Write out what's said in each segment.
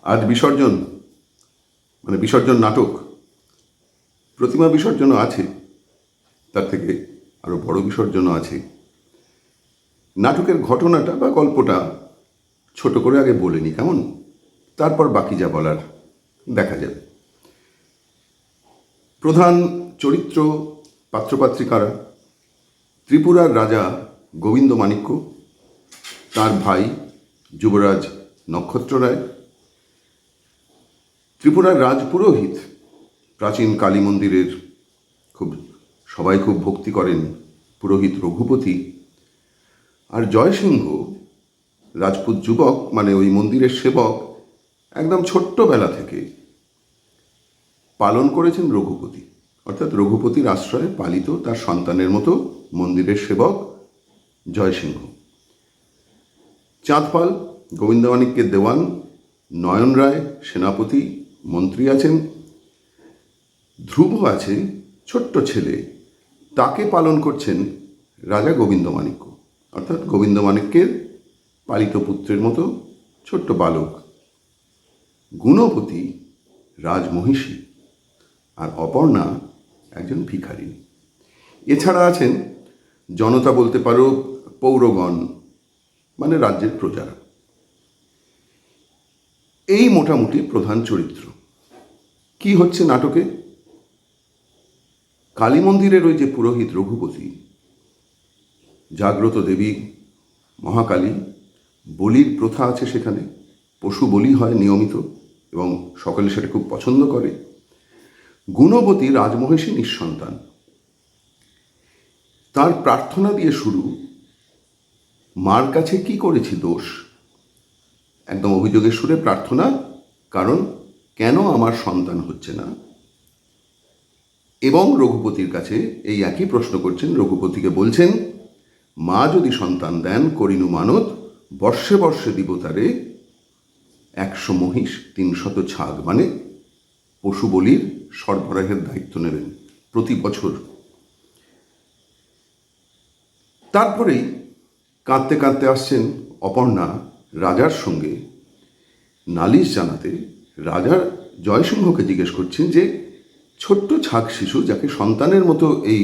আজ বিসর্জন, মানে বিসর্জন নাটক, প্রতিমা বিসর্জনও আছে, তার থেকে আরও বড় বিসর্জনও আছে। নাটকের ঘটনাটা বা গল্পটা ছোট করে আগে বলে নি কেমন, তারপর বাকি যা বলার দেখা যাবে। প্রধান চরিত্র পাত্রপাত্রিকারা ত্রিপুরার রাজা গোবিন্দ মাণিক্য, তার ভাই যুবরাজ নক্ষত্র রায়, ত্রিপুরার রাজপুরোহিত, প্রাচীন কালী মন্দিরের সবাই খুব ভক্তি করেন পুরোহিত রঘুপতি, আর জয়সিংহ রাজপুত যুবক, মানে ওই মন্দিরের সেবক, একদম ছোট্টবেলা থেকে পালন করেছেন রঘুপতি, অর্থাৎ রঘুপতির আশ্রয়ে পালিত তার সন্তানের মতো মন্দিরের সেবক জয়সিংহ। চাঁদপাল গোবিন্দ মাণিক্যের দেওয়ান, নয়ন রায় সেনাপতি মন্ত্রী আছেন, ধ্রুব আছে ছোট্ট ছেলে, তাকে পালন করছেন রাজা গোবিন্দ মাণিক্য, অর্থাৎ গোবিন্দ মাণিক্যের পালিত পুত্রের মতো ছোট্ট বালক। গুণবতী রাজমহিষী, আর অপর্ণা একজন ভিখারিণী। এছাড়া আছেন জনতা বলতে পারো পৌরগণ, মানে রাজ্যের প্রজারা। এই মোটামুটি প্রধান চরিত্র। কি হচ্ছে নাটকে? কালী মন্দিরের ওই যে পুরোহিত রঘুপতি, জাগ্রত দেবী মহাকালী, বলির প্রথা আছে সেখানে, পশু বলি হয় নিয়মিত এবং সকলে সেটা খুব পছন্দ করে। গুণবতী রাজমহিষী নিঃসন্তান, তার প্রার্থনা দিয়ে শুরু, মার কাছে কি করেছি দোষ, একদম অভিযোগের সুরে প্রার্থনা, কারণ কেন আমার সন্তান হচ্ছে না। এবং রঘুপতির কাছে এই একই প্রশ্ন করছেন, রঘুপতিকে বলছেন, মা যদি সন্তান দেন করিনু মানত, বর্ষে বর্ষে দিব তারে 100 মহিষ 300 ছাগ, মানে পশু বলির সরবরাহের দায়িত্ব নেবেন প্রতি বছর। তারপরেই কাঁদতে কাঁদতে আসছেন অপর্ণা রাজার সঙ্গে নালিশ জানাতে। রাজা জয়সিংহকে জিজ্ঞেস করছেন যে ছোট্ট ছাগ শিশু, যাকে সন্তানের মতো এই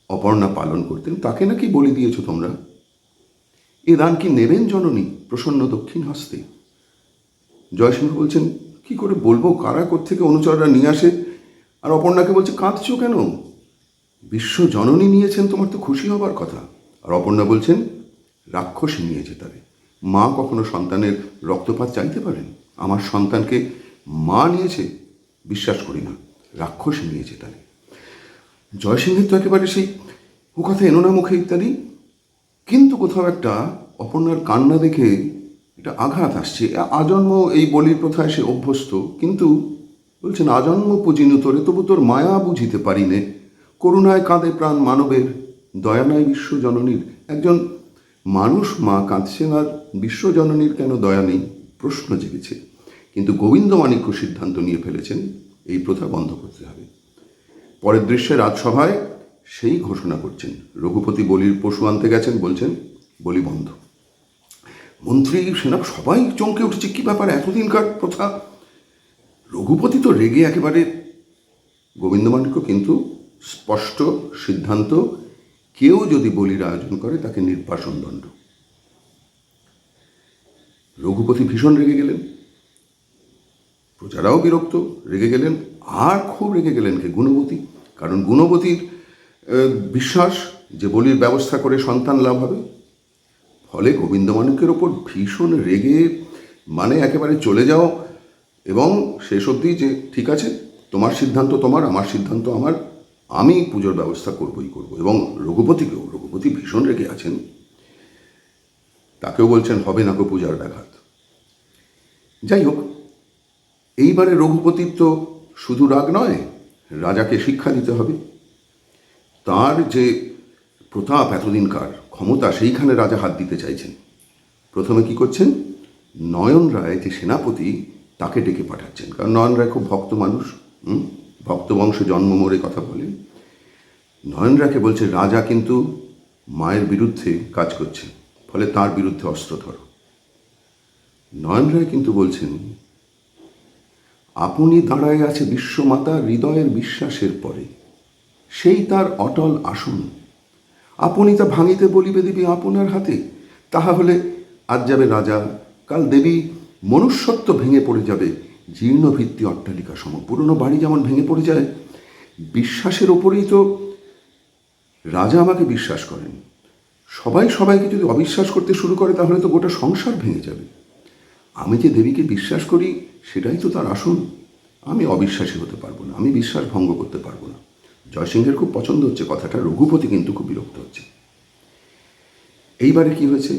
অপর্ণা পালন করতেন, তাকে নাকি বলি দিয়েছ তোমরা, এ দান কি নেবেন জননী প্রসন্ন দক্ষিণ হস্তে? জয়সিংহ বলছেন, কি করে বলবো, কারা কোত্থেকে অনুচররা নিয়ে আসে। আর অপর্ণাকে বলছে, কাঁদছো কেন, বিশ্ব জননী নিয়েছেন, তোমার তো খুশি হবার কথা। আর অপর্ণা বলছেন, রাক্ষসী নিয়েছে তারে, মা কখনো সন্তানের রক্তপাত চাইতে পারেন? আমার সন্তানকে মা নিয়েছে, বিশ্বাস করি না, রাক্ষসী নিয়েছে তারে। জয়সিংহের তো একেবারে সেই ও কথা এনো না মুখে ইত্যাদি, কিন্তু কোথাও একটা অপর্ণার কান্না দেখে এটা আঘাত আসছে। আজন্ম এই বলির প্রথায় সে অভ্যস্ত, কিন্তু বলছেন, আজন্ম পুজিনু তোরে, তবু তোর মায়া বুঝিতে পারি নে, করুণায় কাঁদে প্রাণ মানবের, দয়া নাই বিশ্বজননীর। একজন মানুষ মা কাঁদছেন, আর বিশ্বজননীর কেন দয়া নেই, প্রশ্ন জেগেছে। কিন্তু গোবিন্দ মাণিক্য সিদ্ধান্ত নিয়ে ফেলেছেন, এই প্রথা বন্ধ করতে হবে। পরের দৃশ্যে রাজসভায় সেই ঘোষণা করছেন, রঘুপতি বলির পশু আনতে গেছেন, বলছেন বলি বন্ধ। মন্ত্রী সেনা সবাই চমকে উঠেছে, কি ব্যাপার, এতদিনকার প্রথা। রঘুপতি তো রেগে একেবারে। গোবিন্দ মাণিক্য কিন্তু স্পষ্ট সিদ্ধান্ত, কেউ যদি বলির আয়োজন করে তাকে নির্বাসন দণ্ড। রঘুপতি ভীষণ রেগে গেলেন, প্রজারাও বিরক্ত, রেগে গেলেন। আর খুব রেগে গেলেন কে? গুণবতী। কারণ গুণবতীর বিশ্বাস যে বলির ব্যবস্থা করে সন্তান লাভ হবে। ফলে গোবিন্দ মাণিক্যের ওপর ভীষণ রেগে, মানে একেবারে চলে যাও, এবং শেষ অবধি যে ঠিক আছে, তোমার সিদ্ধান্ত তোমার, আমার সিদ্ধান্ত আমার, আমি পুজোর ব্যবস্থা করবই করব। এবং রঘুপতি ভীষণ রেগে আছেন, তাকেও বলছেন হবে না গো পূজার ব্যাঘাত। যাই হোক, এইবারে রঘুপতির তো শুধু রাগ নয়, রাজাকে শিক্ষা দিতে হবে। তার যে প্রতাপ, এতদিনকার ক্ষমতা, সেইখানে রাজা হাত দিতে চাইছেন। প্রথমে কি করছেন, নয়ন রায় যে সেনাপতি, তাকে ডেকে পাঠাচ্ছেন। কারণ নয়ন রায় খুব ভক্ত মানুষ, ভক্ত বংশে জন্ম মোড়ে কথা বলে। নয়ন রায়কে বলছে, রাজা কিন্তু মায়ের বিরুদ্ধে কাজ করছে, ফলে তার বিরুদ্ধে অস্ত্র ধরো। নয়ন রায় কিন্তু বলছেন, আপনি দাঁড়ায় আছে বিশ্বমাতা হৃদয়ের বিশ্বাসের পরে, সেই তার অটল আসন। আপনি তা ভাঙিতে বলিবে দেবী আপনার হাতে, তাহা হলে আজ যাবে রাজা, কাল দেবী মনুষ্যত্ব ভেঙে পড়ে যাবে জীর্ণ ভিত্তি অট্টালিকা সম। পুরনো বাড়ি যেমন ভেঙে পড়ে যায়, বিশ্বাসের ওপরেই তো রাজা আমাকে বিশ্বাস করেন। সবাই সবাইকে যদি অবিশ্বাস করতে শুরু করে তাহলে তো গোটা সংসার ভেঙে যাবে। আমি যে দেবীকে বিশ্বাস করি সেটাই তো তার আসন। আমি অবিশ্বাসী হতে পারবো না, আমি বিশ্বাস ভঙ্গ করতে পারবো না। জয়সিংহের খুব পছন্দ হচ্ছে কথাটা, রঘুপতি কিন্তু খুব বিরক্ত হচ্ছে। এইবারে কি হয়েছে,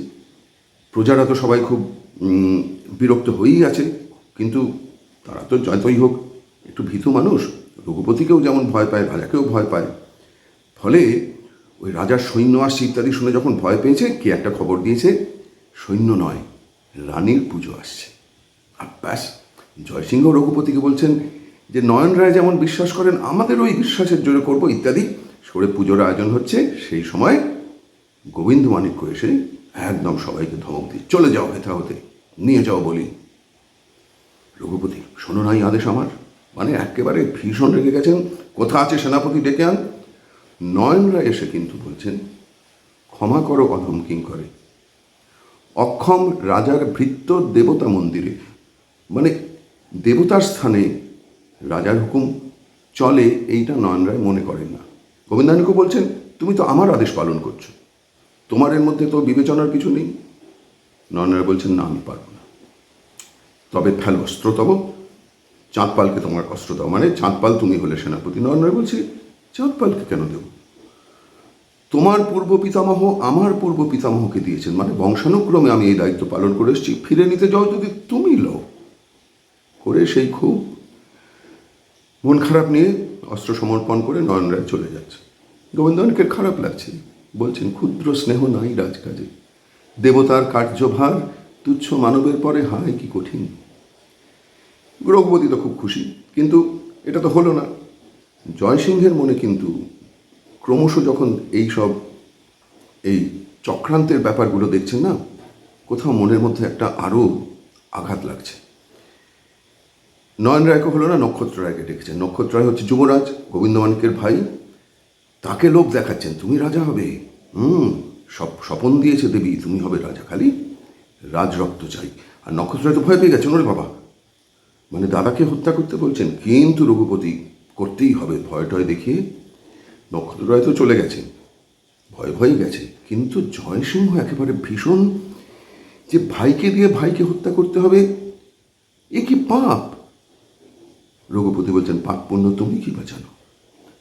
প্রজারা তো সবাই খুব বিরক্ত হয়েই আছে, কিন্তু তারা তো যতই হোক একটু ভীতু মানুষ, রঘুপতিকেও যেমন ভয় পায় রাজাকেও ভয় পায়। ফলে ওই রাজার সৈন্য আসছে ইত্যাদি শুনে যখন ভয় পেয়েছে, কে একটা খবর দিয়েছে, সৈন্য নয় রানীর পুজো আসছে। আর ব্যাস, জয়সিংহ রঘুপতিকে বলছেন যে নয়ন রায় যেমন বিশ্বাস করেন আমাদের ওই বিশ্বাসের জোরে করবো ইত্যাদি, সরে পুজোর আয়োজন হচ্ছে। সেই সময় গোবিন্দমাণিক্য এসে একদম সবাইকে ধমক দিয়ে, চলে যাও হেথা হতে, নিয়ে যাও বলি। রঘুপতি, শোনো নাই আদেশ আমার, মানে একেবারে ভীষণ রেগে গেছেন, কোথা আছে সেনাপতি ডেকে আন। নয়ন রায় এসে কিন্তু বলছেন, ক্ষমা করো অধম কিঙ্করে, অক্ষম রাজার ভৃত্য দেবতা মন্দিরে, মানে দেবতার স্থানে রাজার হুকুম চলে এইটা নয়ন রায় মনে করেন না। গোবিন্দানিকে বলছেন, তুমি তো আমার আদেশ পালন করছো, তোমার এর মধ্যে তো বিবেচনার কিছু নেই। নয়ন রায় বলছেন, না আমি পারবো না, তবে ফেল অস্ত্র তব, চাঁদপালকে তোমার অস্ত্র দাও, মানে চাঁদপাল তুমি হলে সেনাপতি। নয়ন রায় বলছে, চাঁদপালকে কেন দেব, তোমার পূর্ব পিতামহ আমার পূর্ব পিতামহকে দিয়েছেন, মানে বংশানুক্রমে আমি এই দায়িত্ব পালন করে এসেছি, ফিরে নিতে যাও যদি তুমি লও। করে সেই খুব মন খারাপ নিয়ে অস্ত্র সমর্পণ করে নয়ন রায় চলে যাচ্ছে। গোবিন্দকে খারাপ লাগছে, বলছেন, ক্ষুদ্র স্নেহ নাই রাজকাজে, দেবতার কার্যভার তুচ্ছ মানবের পরে হায় কি কঠিন। রঘুপতি তো খুব খুশি, কিন্তু এটা তো হলো না। জয়সিংহের মনে কিন্তু ক্রমশ যখন এই চক্রান্তের ব্যাপারগুলো দেখছেন না, কোথাও মনের মধ্যে একটা আরও আঘাত লাগছে। নয়ন রায়কে হলো না, নক্ষত্র রায়কে ডেকেছেন। নক্ষত্র রায় হচ্ছে যুবরাজ, গোবিন্দমাণিক্যের ভাই, তাকে লোভ দেখাচ্ছেন, তুমি রাজা হবে, সব স্বপন দিয়েছে দেবী, তুমি হবে রাজা, খালি রাজরক্ত চাই। আর নক্ষত্র রায় তো ভয় পেয়ে গেছেন, ওরে বাবা, মানে দাদাকে হত্যা করতে বলছেন। কিন্তু রঘুপতি করতেই হবে, ভয় টয় দেখিয়ে নক্ষত্র রায় তো চলে গেছেন, ভয় ভয়ে গেছে। কিন্তু জয়সিংহ একেবারে ভীষণ, যে ভাইকে দিয়ে ভাইকে হত্যা করতে হবে, এ কি পাপ। রঘুপতি বলছেন, পাপ পুণ্য তুমি কি বাঁচানো,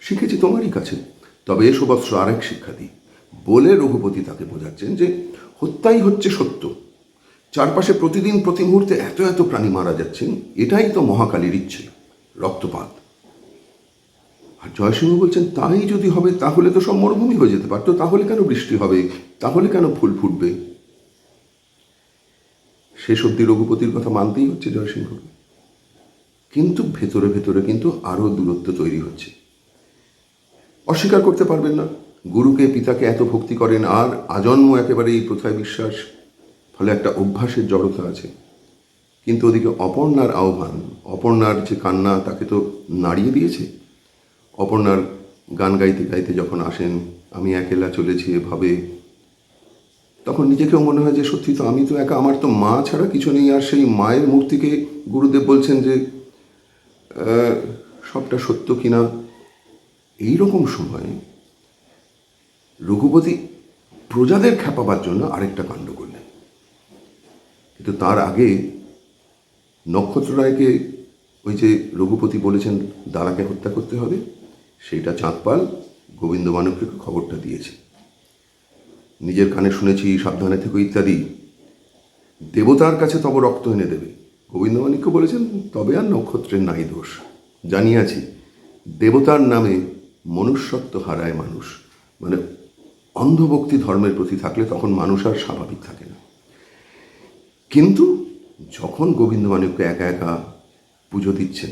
শিখেছি তোমারই কাছে, তবে এসব অস্ত্র আরেক শিক্ষা দিই বলে রঘুপতি তাকে বোঝাচ্ছেন যে হত্যাই হচ্ছে সত্য, চারপাশে প্রতিদিন প্রতি মুহূর্তে এত এত প্রাণী মারা যাচ্ছেন, এটাই তো মহাকালীর ইচ্ছে, রক্তপাত। আর জয়সিংহ বলছেন, তাই যদি হবে তাহলে তো সব মরুভূমি হয়ে যেতে পারতো, তাহলে কেন বৃষ্টি হবে, তাহলে কেন ফুল ফুটবে। শেষ অব্দি রঘুপতির কথা মানতেই হচ্ছে জয়সিংহকে, কিন্তু ভেতরে ভেতরে কিন্তু আরও দূরত্ব তৈরি হচ্ছে। অস্বীকার করতে পারবেন না, গুরুকে পিতাকে এত ভক্তি করেন, আর আজন্ম একেবারে এই প্রথায় বিশ্বাস, ফলে একটা অভ্যাসের জড়তা আছে। কিন্তু ওদিকে অপর্ণার আহ্বান, অপর্ণার যে কান্না, তাকে তো নাড়িয়ে দিয়েছে। অপর্ণার গান গাইতে গাইতে যখন আসেন, আমি একেলা চলেছি এভাবে, তখন নিজেকেও মনে হয় যে সত্যি তো আমি তো একা, আমার তো মা ছাড়া কিছু নেই। আর সেই মায়ের মূর্তিকে গুরুদেব বলছেন যে সবটা সত্য কিনা। এইরকম সময় রঘুপতি প্রজাদের খেপাবার জন্য আরেকটা কাণ্ড করলেন। কিন্তু তার আগে নক্ষত্র রায়কে ওই যে রঘুপতি বলেছেন দাদাকে হত্যা করতে হবে, সেইটা চাঁদপাল গোবিন্দমাণিক্যকে খবরটা দিয়েছে। নিজের কানে শুনেছি, সাবধানে থেকো ইত্যাদি, দেবতার কাছে তব রক্ত এনে দেবে। গোবিন্দমাণিক্য বলেছেন, তবে আর নক্ষত্রের নাই দোষ, জানিয়াছি দেবতার নামে মনুষ্যত্ব হারায় মানুষ, মানে অন্ধভক্তি ধর্মের প্রতি থাকলে তখন মানুষ আর স্বাভাবিক থাকে না। কিন্তু যখন গোবিন্দমাণিক্য একা একা পুজো দিচ্ছেন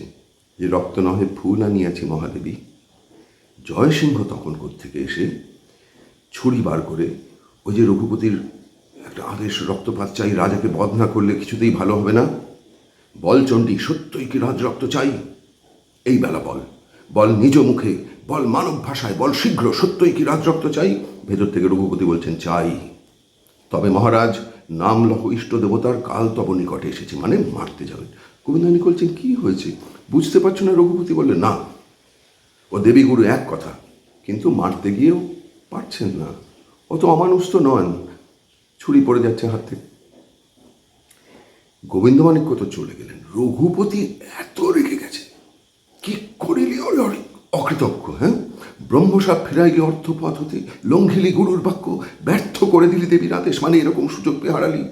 যে রক্ত নহে ফুল আনিয়াছি মহাদেবী, জয়সিংহ তখন কোত্থেকে এসে ছুরি বার করে ওই যে রঘুপতির একটা আদেশ, রক্তপাত চাই, রাজাকে বধ না করলে কিছুতেই ভালো হবে না। বল চণ্ডী, সত্যই কি রাজ রক্ত চাই? এই বেলা বল, বল নিজ মুখে, বল মানব ভাষায়, বল শীঘ্র, সত্যই কি রাজ রক্ত চাই? ভেতর থেকে রঘুপতি বলছেন, চাই। তবে মহারাজ, নাম লহ ইষ্ট দেবতার, কাল তব নিকটে এসেছে, মানে মারতে যাবেন। গোবিন্দানী বলছেন, কি হয়েছে বুঝতে পারছো না? রঘুপতি বললেন, না, ও দেবীগুরু এক কথা, কিন্তু মারতে গিয়েও পারছেন না, অত অমানুষ তো নন, ছুরি পড়ে যাচ্ছে হাত থেকে। গোবিন্দমাণিক্য তো চলে গেলেন, রঘুপতি এত রেগে গেছে, কি করিলি অকৃতজ্ঞ, হ্যাঁ? ব্রহ্মসাপ ফেরাই গিয়ে অর্থপথ হতে লঙ্ঘিলি গুরুর বাক্য, ব্যর্থ করে দিলি দেবীর আদেশ, মানে এরকম সুযোগ পেয়ে হারালি।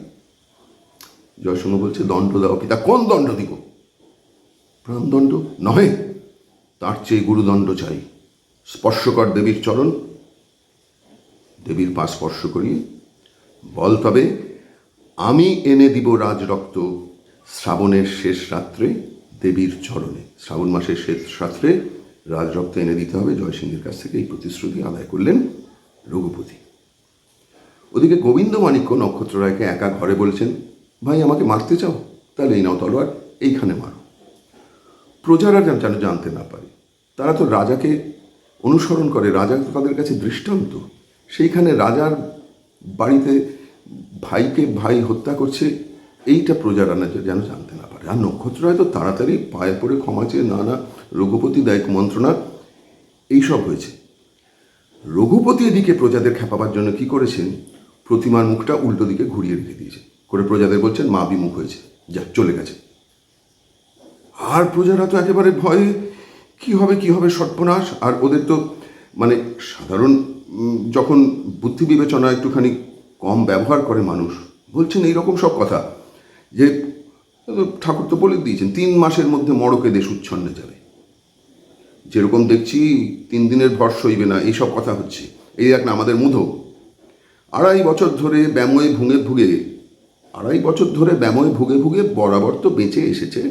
জয়সিংহ বলছে, দণ্ড দাও পিতা। কোন দণ্ড দিব? প্রাণদণ্ড নহে, তার চেয়ে গুরুদণ্ড চাই। স্পর্শ কর দেবীর চরণ, দেবীর পা স্পর্শ করিয়ে বল, তবে আমি এনে দিব রাজরক্ত শ্রাবণের শেষ রাত্রে দেবীর চরণে। শ্রাবণ মাসের শেষ রাত্রে রাজরক্ত এনে দিতে হবে। জয়সিংহের কাছ থেকে এই প্রতিশ্রুতি আদায় করলেন রঘুপতি। ওদিকে গোবিন্দমাণিক্য নক্ষত্ররায়কে একা ঘরে বলছেন, ভাই আমাকে মারতে চাও? তাহলে এই নাও তলোয়ার, এইখানে মারো। প্রজারা যেন জানতে না পারে, তারা তো রাজাকে অনুসরণ করে, রাজা তো তাদের কাছে দৃষ্টান্ত। সেইখানে রাজার বাড়িতে ভাইকে ভাই হত্যা করছে, এইটা প্রজারা যেন জানতে না পারে। আর নক্ষত্ররায় তো তাড়াতাড়ি পায়ে পড়ে ক্ষমা চেয়ে, না না, রঘুপতি দায়িক মন্ত্রণা, এইসব হয়েছে। রঘুপতি এদিকে প্রজাদের খেপাবার জন্য কি করেছেন, প্রতিমার মুখটা উল্টো দিকে ঘুরিয়ে রেখে দিয়েছে, করে প্রজাদের বলছেন মা বিমুখ হয়েছে, যা চলে গেছে। আর প্রজারা তো একেবারে ভয়ে, কি হবে সর্বনাশ। আর ওদের তো মানে সাধারণ যখন বুদ্ধি বিবেচনা একটুখানি কম ব্যবহার করে মানুষ, বলছেন এইরকম সব কথা, যে ঠাকুর তো বলে দিয়েছেন 3 মাসের মধ্যে মড়কে দেশ উচ্ছন্নে যাবে, যেরকম দেখছি 3 দিনের ভর সইবে না, এইসব কথা হচ্ছে। এই এক না আমাদের মুধো 2.5 বছর ধরে ব্যামোয় ভুগে ভুগে বরাবর তো বেঁচে এসেছে,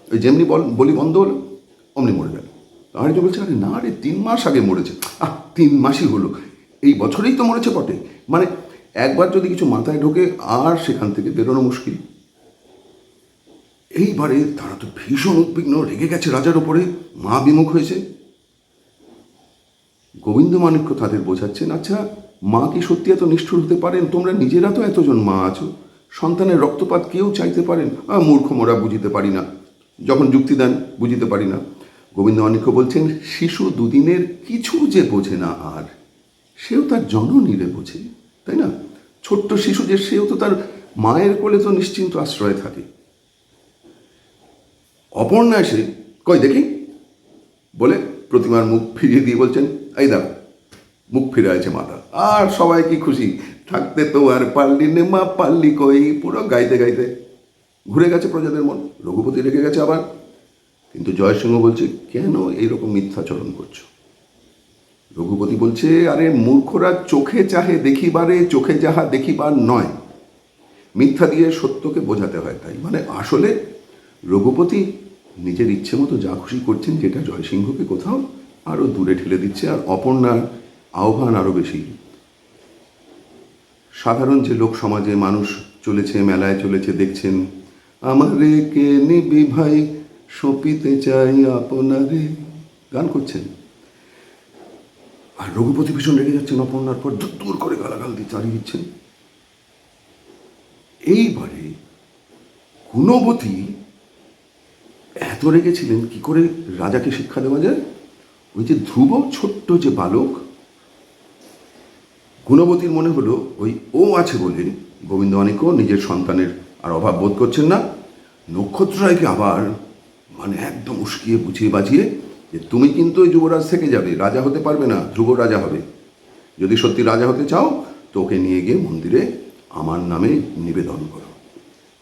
ওই যেমনি বলি বন্ধ হলো অমনি মরে গেল। আরেকজন বলছে, আরে না রে, 3 মাস আগে মরেছে। 3 মাসই হলো, এই বছরেই তো মরেছে বটে। মানে একবার যদি কিছু মাথায় ঢোকে আর সেখান থেকে বেরোনো মুশকিল। এইবারে তারা তো ভীষণ উদ্বিগ্ন, রেগে গেছে রাজার ওপরে, মা বিমুখ হয়েছে। গোবিন্দমাণিক্য তাদের বোঝাচ্ছেন, আচ্ছা মা কি সত্যি এত নিষ্ঠুর হতে পারেন? তোমরা নিজেরা তো এতজন মা আছো, সন্তানের রক্তপাত কেউ চাইতে পারেন? মূর্খ মোরা বুঝিতে পারি না, যখন যুক্তি দেন বুঝিতে পারি না। গোবিন্দমাণিক্য বলছেন, শিশু 2 দিনের কিছু যে বোঝে না, আর সেও তার জননীরে বোঝে, তাই না? ছোট্ট শিশু যে, সেও তো তার মায়ের কোলে তো নিশ্চিন্ত আশ্রয়ে থাকে। অপর্ণা এসে, কই দেখি বলে প্রতিমার মুখ ফিরিয়ে দিয়ে বলছেন, এই দাও, মুখ ফিরে আছে মাতা। আর সবাই কি খুশি, থাকতে তো আর পারলি নে মা, পারলি কই, পুরো গাইতে গাইতে ঘুরে গেছে প্রজাদের মন। রঘুপতি রেগে গেছে আবার, কিন্তু জয়সিংহ বলছে, কেন এইরকম মিথ্যাচরণ করছো? রঘুপতি বলছে, আরে মূর্খরা চোখে চাহে দেখিবারে, চোখে যাহা দেখিবার নয়। মিথ্যা দিয়ে সত্যকে বোঝাতে হয়, তাই মানে আসলে রঘুপতি নিজের ইচ্ছে মতো যা খুশি করছেন, যেটা জয়সিংহকে কোথাও আরও দূরে ঠেলে দিচ্ছে। আর অপর্ণার আহ্বান আরও বেশি। সাধারণ যে লোক সমাজে মানুষ চলেছে, মেলায় চলেছে, দেখছেন, আমারে কে নিবি ভাই, সপিতে চাই আপনারে, গান করছেন। আর রঘুপতি ভীষণ রেগে যাচ্ছেন, অপর্ণার পর দূর করে গালাগাল দিয়ে চালিয়ে দিচ্ছেন। এইবারে গুণবতী এত রেগেছিলেন, কি করে রাজাকে শিক্ষা দেওয়া যায়? ওই যে ধ্রুব, ছোট্ট যে বালক, গুণবতীর মনে হলো ওই ও আছে বলে গোবিন্দমাণিক্য নিজের সন্তানের আর অভাব বোধ করছেন না। নক্ষত্ররায়কে আবার মানে একদম উস্কিয়ে বুঝিয়ে বাজিয়ে, যে তুমি কিন্তু ওই যুবরাজ থেকে যাবে, রাজা হতে পারবে না, ধ্রুব রাজা হবে। যদি সত্যি রাজা হতে চাও তো ওকে নিয়ে গিয়ে মন্দিরে আমার নামে নিবেদন করো।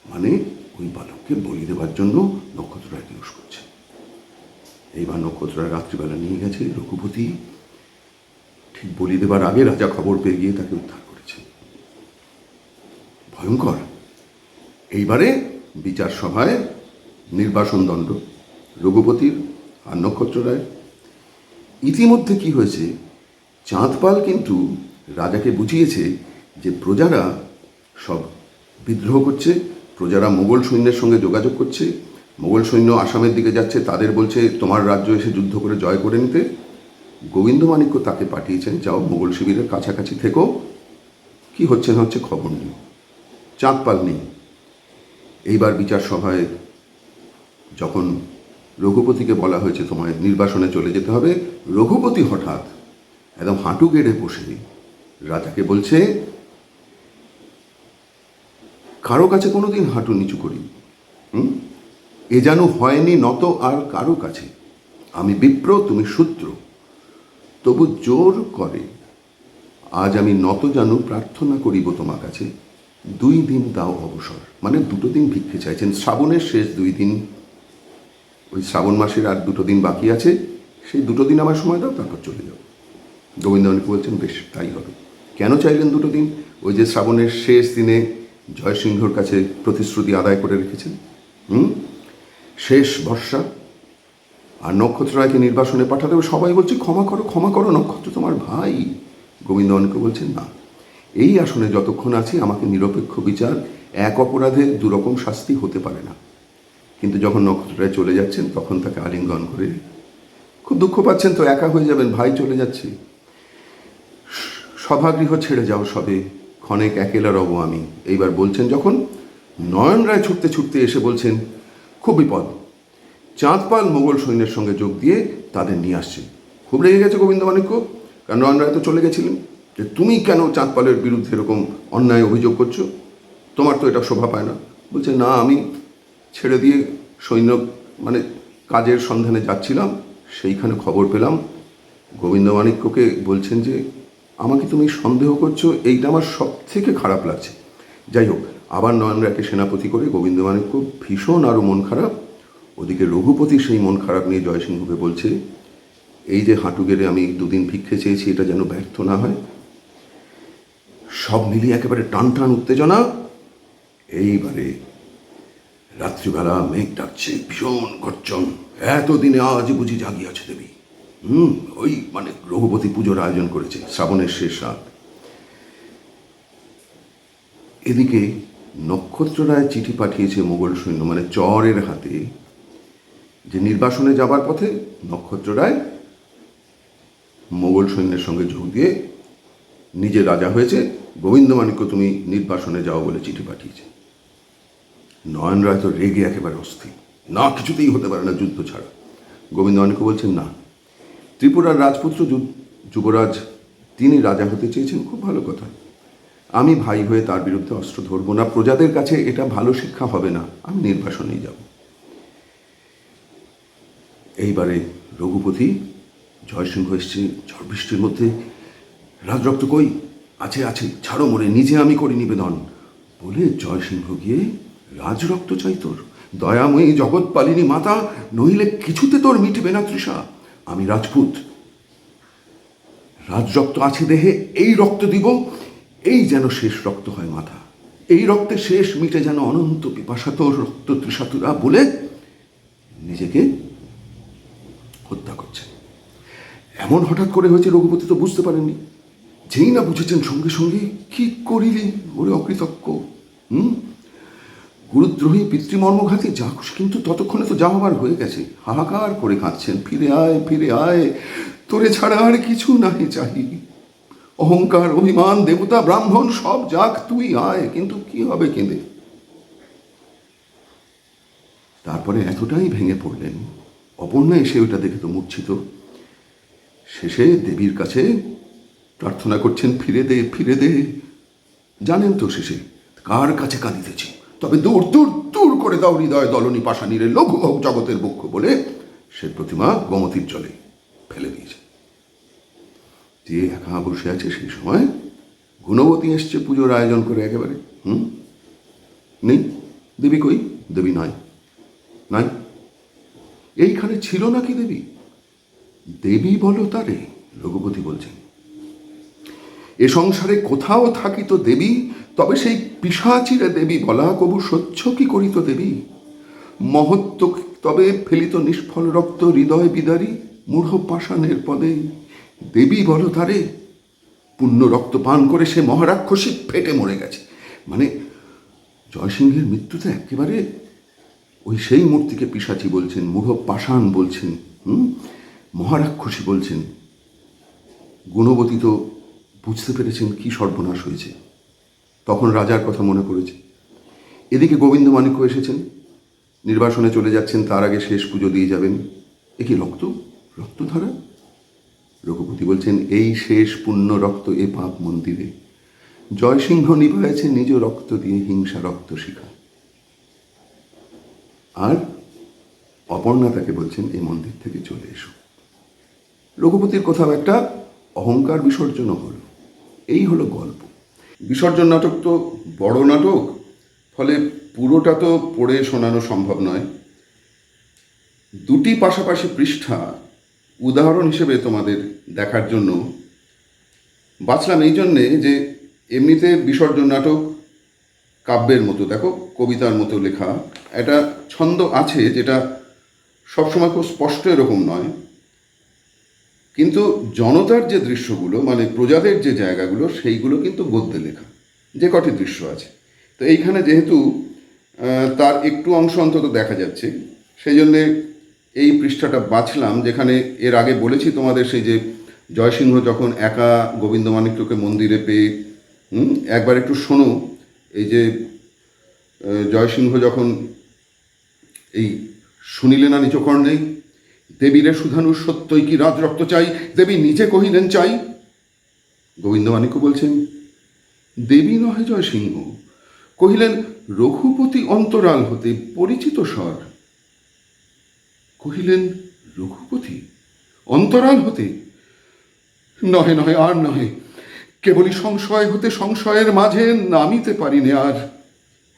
মানে ওই বালককে বলি দেবার জন্য নক্ষত্ররায়কে ইউজ করছে। এইবার নক্ষত্ররায় রাত্রিবেলা নিয়ে গেছে, রঘুপতি ঠিক বলি দেবার আগে রাজা খবর পেয়ে গিয়ে তাকে উদ্ধার করেছে। ভয়ঙ্কর। এইবারে বিচার সভায় নির্বাসন দণ্ড রঘুপতির আর নক্ষত্ররায়। ইতিমধ্যে কি হয়েছে, চাঁদপাল কিন্তু রাজাকে বুঝিয়েছে যে প্রজারা সব বিদ্রোহ করছে, প্রজারা মোগল সৈন্যের সঙ্গে যোগাযোগ করছে, মোগল সৈন্য আসামের দিকে যাচ্ছে, তাদের বলছে তোমার রাজ্য এসে যুদ্ধ করে জয় করে নিতে। গোবিন্দমাণিক্য তাকে পাঠিয়েছেন, যাও মোগল শিবিরের কাছাকাছি থেকো, কি হচ্ছে না হচ্ছে খবর নেই। চাঁদপাল নেই। এইবার বিচার সভায় যখন রঘুপতিকে বলা হয়েছে তোমায় নির্বাসনে চলে যেতে হবে, রঘুপতি হঠাৎ একদম হাঁটু গেড়ে বসে রাজাকে বলছে, কারো কাছে কোনোদিন হাঁটু নিচু করি, এ যেন হয়নি নত আর কারো কাছে। আমি বিপ্র, তুমি শূদ্র, তবু জোর করে আজ আমি নত জানু প্রার্থনা করিব তোমার কাছে, 2 দিন দাও অবসর। মানে 2 দিন ভিক্ষে চাইছেন, শ্রাবণের শেষ 2 দিন, ওই শ্রাবণ মাসের আর 2 দিন বাকি আছে, সেই 2 দিন আমার সময় দাও, তারপর চলে যাও। গোবিন্দমাণিক্য বলছেন বেশ তাই হবে। কেন চাইলেন 2 দিন? ওই যে শ্রাবণের শেষ দিনে জয়সিংহর কাছে প্রতিশ্রুতি আদায় করে রেখেছেন, শেষ বর্ষা, আর নক্ষত্ররায়কে নির্বাসনে পাঠাতে হবে। সবাই বলছে ক্ষমা করো ক্ষমা করো, নক্ষত্র তোমার ভাই। গোবিন্দমাণিক্য বলছেন না, এই আসনে যতক্ষণ আছি আমাকে নিরপেক্ষ বিচার, এক অপরাধে 2 রকম শাস্তি হতে পারে না। কিন্তু যখন নক্ষত্ররায় চলে যাচ্ছেন তখন তাকে আলিঙ্গন করে খুব দুঃখ পাচ্ছেন, তো একা হয়ে যাবেন, ভাই চলে যাচ্ছে, সভাগৃহ ছেড়ে যাও সবে, ক্ষণেক একেলা রব আমি। এইবার বলছেন যখন, নয়ন রায় ছুটতে ছুটতে এসে বলছেন খুব বিপদ, চাঁদপাল মোগল সৈন্যের সঙ্গে যোগ দিয়ে তাদের নিয়ে আসছে। খুব রেগে গেছে গোবিন্দমাণিক্য, কারণ নয়ন রায় তো চলে গেছিলেন, যে তুমি কেন চাঁদপালের বিরুদ্ধে এরকম অন্যায় অভিযোগ করছো, তোমার তো এটা শোভা পায় না। বলছে না, আমি ছেড়ে দিয়ে সৈন্য মানে কাজের সন্ধানে যাচ্ছিলাম, সেইখানে খবর পেলাম। গোবিন্দমাণিক্যকে বলছেন যে আমাকে তুমি সন্দেহ করছো, এইটা আমার সব থেকে খারাপ লাগছে। যাই হোক, আবার নয়ন রায়কে সেনাপতি করে গোবিন্দমাণিক্য ভীষণ আরও মন খারাপ। ওদিকে রঘুপতি সেই মন খারাপ নিয়ে জয়সিংহকে বলছে, এই যে হাঁটু গেড়ে আমি 2 দিন ভিক্ষে চেয়েছি, এটা যেন ব্যর্থ না হয়। সব মিলিয়ে একেবারে টান টান উত্তেজনা। এইবারে রাত্রিবেলা মেঘ ডাকছে, ভীষণ গর্জন, এতদিনে আজ বুঝি জাগিয়াছে দেবী। ওই মানে রঘুপতি পুজোর আয়োজন করেছে, শ্রাবণের শেষ রাত। এদিকে নক্ষত্ররায় চিঠি পাঠিয়েছে মোগল সৈন্য মানে চরের হাতে, যে নির্বাসনে যাবার পথে নক্ষত্ররায় মোগল সৈন্যের সঙ্গে যোগ দিয়ে নিজে রাজা হয়েছে, গোবিন্দমাণিক্য তুমি নির্বাসনে যাও বলে চিঠি পাঠিয়েছে। নয়ন রায় তো রেগে একেবারে অস্থির, না কিছুতেই হতে পারে না যুদ্ধ ছাড়া। গোবিন্দমাণিক্য বলছেন না, ত্রিপুরার রাজপুত্র যুবরাজ তিনি রাজা হতে চেয়েছেন, খুব ভালো কথা, আমি ভাই হয়ে তার বিরুদ্ধে অস্ত্র ধরবো না, প্রজাদের কাছে এটা ভালো শিক্ষা হবে না, আমি নির্বাসনেই যাব। এইবারে রঘুপতি, জয়সিংহ এসছে ঝড় বৃষ্টির মধ্যে, রাজরক্ত কই আছে আছে, ছাড়ো মোরে, নিজে আমি করি নিবেদন বলে জয়সিংহ গিয়ে রাজরক্ত চাই তোর, দয়াময়ী জগৎপালিনী মাতা, নইলে কিছুতে তোর মিটবে না তৃষা, আমি রাজপুত, রাজরক্ত আছে দেহে, এই রক্ত দিব, এই যেন শেষ রক্ত হয় মাথা, এই রক্তে শেষ মিটে যেন অনন্ত পিপাসা তোর রক্ত তৃষাতুরা বলে নিজেকে হত্যা করছে। এমন হঠাৎ করে হয়েছে রঘুপতি তো বুঝতে পারেননি, যেই না বুঝেছেন সঙ্গে সঙ্গে, কি করিলি ওরে অকৃতজ্ঞ, গুরুদ্রোহী পিতৃমর্মঘাতী যা খুশি, কিন্তু ততক্ষণে তো যা হবার হয়ে গেছে, হাহাকার করে কাঁদছেন, ফিরে আয় ফিরে আয়, তোরে ছাড়া আর কিছু নাহি চাহি, অহংকার অভিমান দেবতা ব্রাহ্মণ সব যাক, তুই আয়, কিন্তু কি হবে কেঁদে। তারপরে এতটাই ভেঙে পড়লেন, অপর্ণা এসে ওটা দেখে তো মূর্ছিত, শেষে দেবীর কাছে প্রার্থনা করছেন, ফিরে দে ফিরে দে। জানেন তো শেষে কার কাছে কাঁদিতেছি, তবে দূর দূর দূর করে দাও হৃদয় দলনী পাশানিরে, লঘু হোক জগতের বক্ষ বলে সে প্রতিমা গোমতীর জলে ফেলে দিয়েছে। যে একা বসে আছে সেই সময় গুণবতী এসছে পুজোর আয়োজন করে একেবারে, নেই দেবী, কই দেবী নয়, নাই, এইখানে ছিল নাকি দেবী? দেবী বলো তারে, রঘুপতি বলছেন, এ সংসারে কোথাও থাকিত দেবী, তবে সেই পিশাচিরে দেবী বলা কবু সহ্য কি করিত দেবী, মহত্ব তবে ফেলিত নিষ্ফল রক্ত হৃদয় বিদারী, মূঢ় পাষাণের পদে, দেবী বলো তারে, পুণ্য রক্ত পান করে সে মহারাক্ষসী ফেটে মরে গেছে, মানে জয়সিংহের মৃত্যুতে একেবারে ওই সেই মূর্তিকে পিশাচি বলছেন, মূঢ় পাষাণ বলছেন, মহারাক্ষসী বলছেন। গুণবতী তো বুঝতে পেরেছেন কি সর্বনাশ হয়েছে, তখন রাজার কথা মনে পড়েছে। এদিকে গোবিন্দমাণিক্য এসেছেন, নির্বাসনে চলে যাচ্ছেন, তার আগে শেষ পুজো দিয়ে যাবেন। এ কি রক্তধারা? রঘুপতি বলছেন, এই শেষ পুণ্য রক্ত এ পাপ মন্দিরে। জয়সিংহ নিভাইছে নিজ রক্ত দিয়ে হিংসা রক্ত শিখা। আর অপর্ণা তাকে বলছেন, এই মন্দির থেকে চলে এসো। রঘুপতির কোথাও একটা অহংকার বিসর্জনও হলো। এই হলো গল্প। বিসর্জন নাটক তো বড় নাটক, ফলে পুরোটা তো পড়ে শোনানো সম্ভব নয়। দুটি পাশাপাশি পৃষ্ঠা উদাহরণ হিসেবে তোমাদের দেখার জন্য বাঁচলাম, এই জন্যে যে এমনিতে বিসর্জন নাটক কাব্যের মতো, দেখো কবিতার মতো লেখা, একটা ছন্দ আছে যেটা সবসময় খুব স্পষ্ট এরকম নয়, কিন্তু জনতার যে দৃশ্যগুলো, মানে প্রজাদের যে জায়গাগুলো, সেইগুলো কিন্তু গদ্যে লেখা, যে কটি দৃশ্য আছে। তো এইখানে যেহেতু তার একটু অংশ অন্তত দেখা যাচ্ছে, সেই জন্যে এই পৃষ্ঠাটা বাছলাম, যেখানে এর আগে বলেছি তোমাদের সেই যে জয়সিংহ যখন একা গোবিন্দমাণিক্যকে মন্দিরে পেয়ে, একবার একটু শোনো। এই যে জয়সিংহ যখন এই শুনিলে না নিজ কর্ণে, দেবীরে সুধানু সত্যই কি রাজ রক্ত চাই, দেবী নিজে কহিলেন চাই। গোবিন্দমাণিক্য বলছেন, দেবী নহে জয়সিংহ, কহিলেন রঘুপতি অন্তরাল হতে পরিচিত স্বর। কহিলেন রঘুপতি অন্তরাল হতে? নহে নহে আর নহে, কেবলই সংশয় হতে সংশয়ের মাঝে নামিতে পারিনে আর।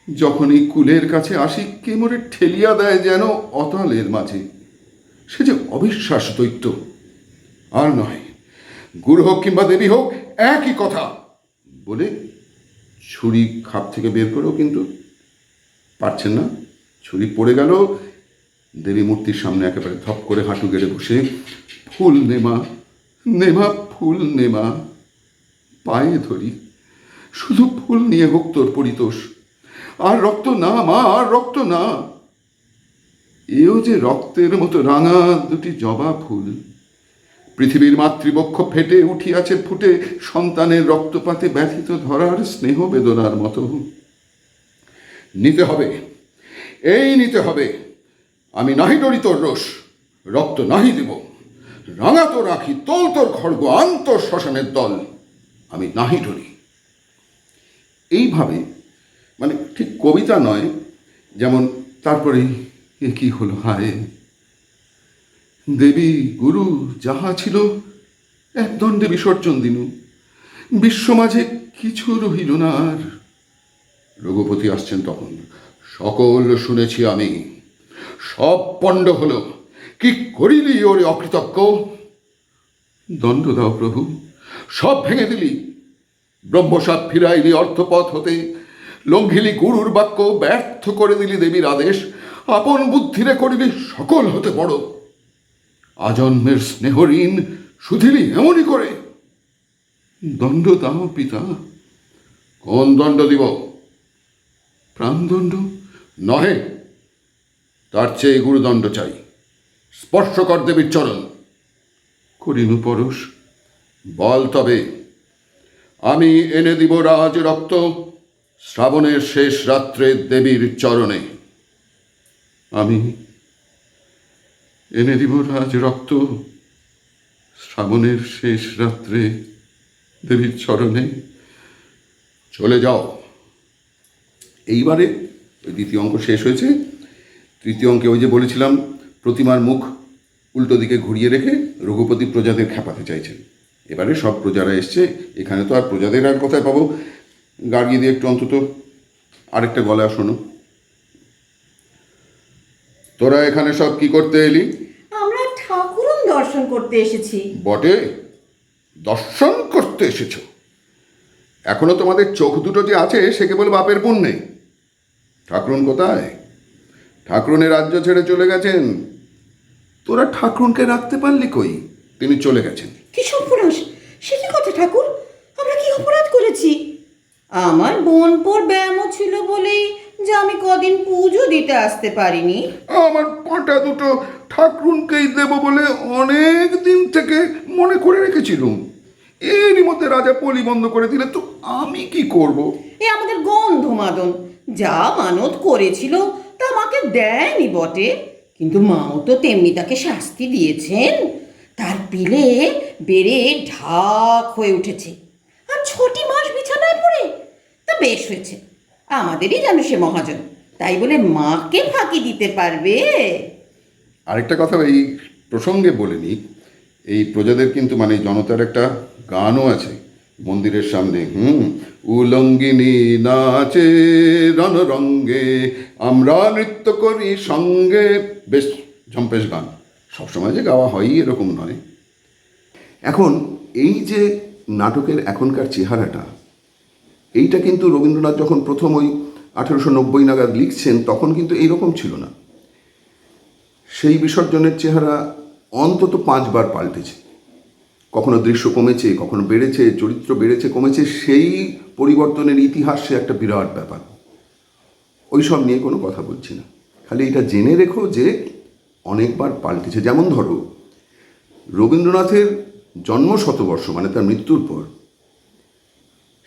যখন এই কুলের কাছে আসি, কে মোরে ঠেলিয়া দেয় যেন অতলের মাঝে। সে যে অবিশ্বাস দৈত্য, আর নয়, গুরু হোক কিংবা দেবী হোক একই কথা বলে ছুরি খাপ থেকে বের করেও কিন্তু পারছেন না। ছুরি পড়ে গেল, দেবী মূর্তির সামনে একেবারে থপ করে হাঁটু গেড়ে বসে, ফুল নেমা নেমা ফুল নেমা, পায়ে ধরি, শুধু ফুল নিয়ে হোক তোর পরিতোষ, আর রক্ত না মা, আর রক্ত না। এও যে রক্তের মতো রাঙা দুটি জবা ফুল, পৃথিবীর মাতৃবক্ষ ফেটে উঠিয়াছে ফুটে সন্তানের রক্তপাতে ব্যথিত ধরার স্নেহ বেদনার মতো। নিতে হবে, এই নিতে হবে। আমি নাহি ডরি তোর রোষ, রক্ত নাহি দেব, রাঙা তো রাখি তোল তোর খড়গ আন্তর শ্মশানের দল, আমি নাহি ডরি। এইভাবে, মানে ঠিক কবিতা নয়, যেমন তারপরেই এ কি হলো হায়, দেবী গুরু যাহা ছিল এক দণ্ডে বিসর্জন দিনু, বিশ্ব মাঝে কিছু রহিল না আর। রঘুপতি আসছেন তখন, সকল শুনেছি আমি, সব পণ্ড হলো, কি করিলি ওরে অকৃতজ্ঞ। দণ্ড দাও প্রভু, সব ভেঙে দিলি, ব্রহ্মসাপ ফিরাইলি অর্থপথ হতে, লঙ্ঘিলি গুরুর বাক্য, ব্যর্থ করে দিলি দেবীর আদেশ, আপন বুদ্ধিরে করিলি সকল হতে বড়, আজন্মের স্নেহ ঋণ শুধিলি এমনই করে। দণ্ড দাও পিতা। কোন দণ্ড দিব? প্রাণদণ্ড নহে, তার চেয়ে গুরুদণ্ড চাই। স্পর্শ কর দেবীর চরণ। করিনু পরশ, বল তবে। আমি এনে দিব রাজ রক্ত, শ্রাবণের শেষ রাত্রে দেবীর চরণে। আমি এনে দিব রাজ রক্ত, শ্রাবণের শেষ রাত্রে দেবীর চরণে। চলে যাও। এইবারে ওই দ্বিতীয় অঙ্ক শেষ হয়েছে। তৃতীয় অঙ্কে ওই যে বলেছিলাম, প্রতিমার মুখ উল্টো দিকে ঘুরিয়ে রেখে রঘুপতি প্রজাদের খেপাতে চাইছেন। এবারে সব প্রজারা এসছে, এখানে তো আর প্রজাদের আর কোথায় পাবো। গার্গি দিয়ে একটু অন্তত আরেকটা গলা শোনো। তোরা এখানে সব কি করতে এলি? আমরা ঠাকুরন দর্শন করতে এসেছি। বটে, দর্শন করতে এসেছ? এখনো তোমাদের চোখ দুটো যে আছে সে কেবল বাপের পুণ্যে। ঠাকুরন কোথায়? ঠাকুরনের রাজ্য ছেড়ে চলে গেছেন। তোরা ঠাকুরনকে রাখতে পারলি কই? তিনি চলে গেছেন। কি সর্বনাশ! সে কি কথা ঠাকুর? আমরা কি অপরাধ করেছি? আমার বোনপোর ব্যায়ামও ছিল বলেই যে আমি কদিন পুজো দিতে আসতে পারিনি। আমার পাটা দুটো ঠাকুরকেই দেবো বলে অনেক দিন থেকে মনে করে রেখেছিলুম। এরই মধ্যে রাজা পলি বন্ধ করে দিলে তো আমি কি করব? এ আমাদের গন্ধমাদন যা মানত করেছিল তা আমাকে দেয়নি বটে, কিন্তু মাও তো তেমনি তাকে শাস্তি দিয়েছেন। তার পিলে বেড়ে ঢাক হয়ে উঠেছে, আর 6টি মাস বিছানায় পড়ে। তা বেশ হয়েছে, আমাদেরই যেন সে মহাজন, তাই বলে মাকে ফাঁকি দিতে পারবে? আরেকটা কথা এই প্রসঙ্গে বলে নিই, এই প্রজাদের কিন্তু মানে জনতার একটা গানও আছে মন্দিরের সামনে, উলঙ্গিনী নাচে রণরঙ্গে, আমরা নৃত্য করি সঙ্গে, বেশ ঝম্পেশ গান। সবসময় যে গাওয়া হয়ই এরকম নয়। এখন এই যে নাটকের এখনকার চেহারাটা, এইটা কিন্তু রবীন্দ্রনাথ যখন প্রথম ওই 1890 নাগাদ লিখছেন তখন কিন্তু এইরকম ছিল না। সেই বিসর্জনের চেহারা অন্তত 5বার পাল্টেছে। কখনো দৃশ্য কমেছে, কখনো বেড়েছে, চরিত্র বেড়েছে কমেছে, সেই পরিবর্তনের ইতিহাসে একটা বিরাট ব্যাপার। ওই সব নিয়ে কোনো কথা বলছি না, খালি এটা জেনে রেখো যে অনেকবার পাল্টেছে। যেমন ধরো রবীন্দ্রনাথের জন্ম শতবর্ষ মানে তার মৃত্যুর পর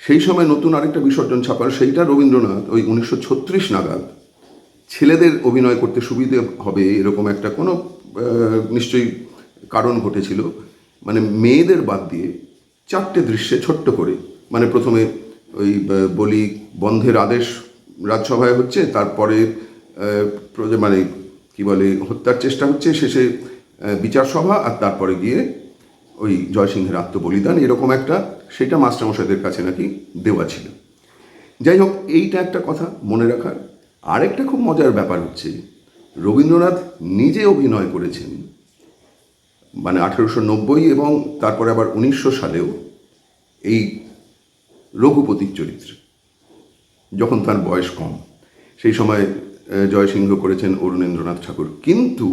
সেই সময় নতুন আরেকটা বিসর্জন ছাপার, সেইটা রবীন্দ্রনাথ ওই 1936 নাগাদ ছেলেদের অভিনয় করতে সুবিধে হবে এরকম একটা কোনো নিশ্চয়ই কারণ ঘটেছিল, মানে মেয়েদের বাদ দিয়ে 4টে দৃশ্যে ছোট্ট করে, মানে প্রথমে ওই বলি বন্ধের আদেশ রাজসভায় হচ্ছে, তারপরে মানে কি বলে হত্যার চেষ্টা হচ্ছে, শেষে বিচার সভা, আর তারপরে গিয়ে ওই জয়সিংহের আত্মবলিদান, এরকম একটা, সেটা মাস্টারমশাইদের কাছে নাকি দেওয়া ছিল। যাই হোক, এইটা একটা কথা মনে রাখার। আরেকটা খুব মজার ব্যাপার হচ্ছে রবীন্দ্রনাথ নিজে অভিনয় করেছেন মানে 1890 এবং তারপরে আবার 1900 সালেও এই রঘুপতির চরিত্রে, যখন তার বয়স কম। সেই সময় জয়সিংহ করেছেন অরুণেন্দ্রনাথ ঠাকুর। কিন্তু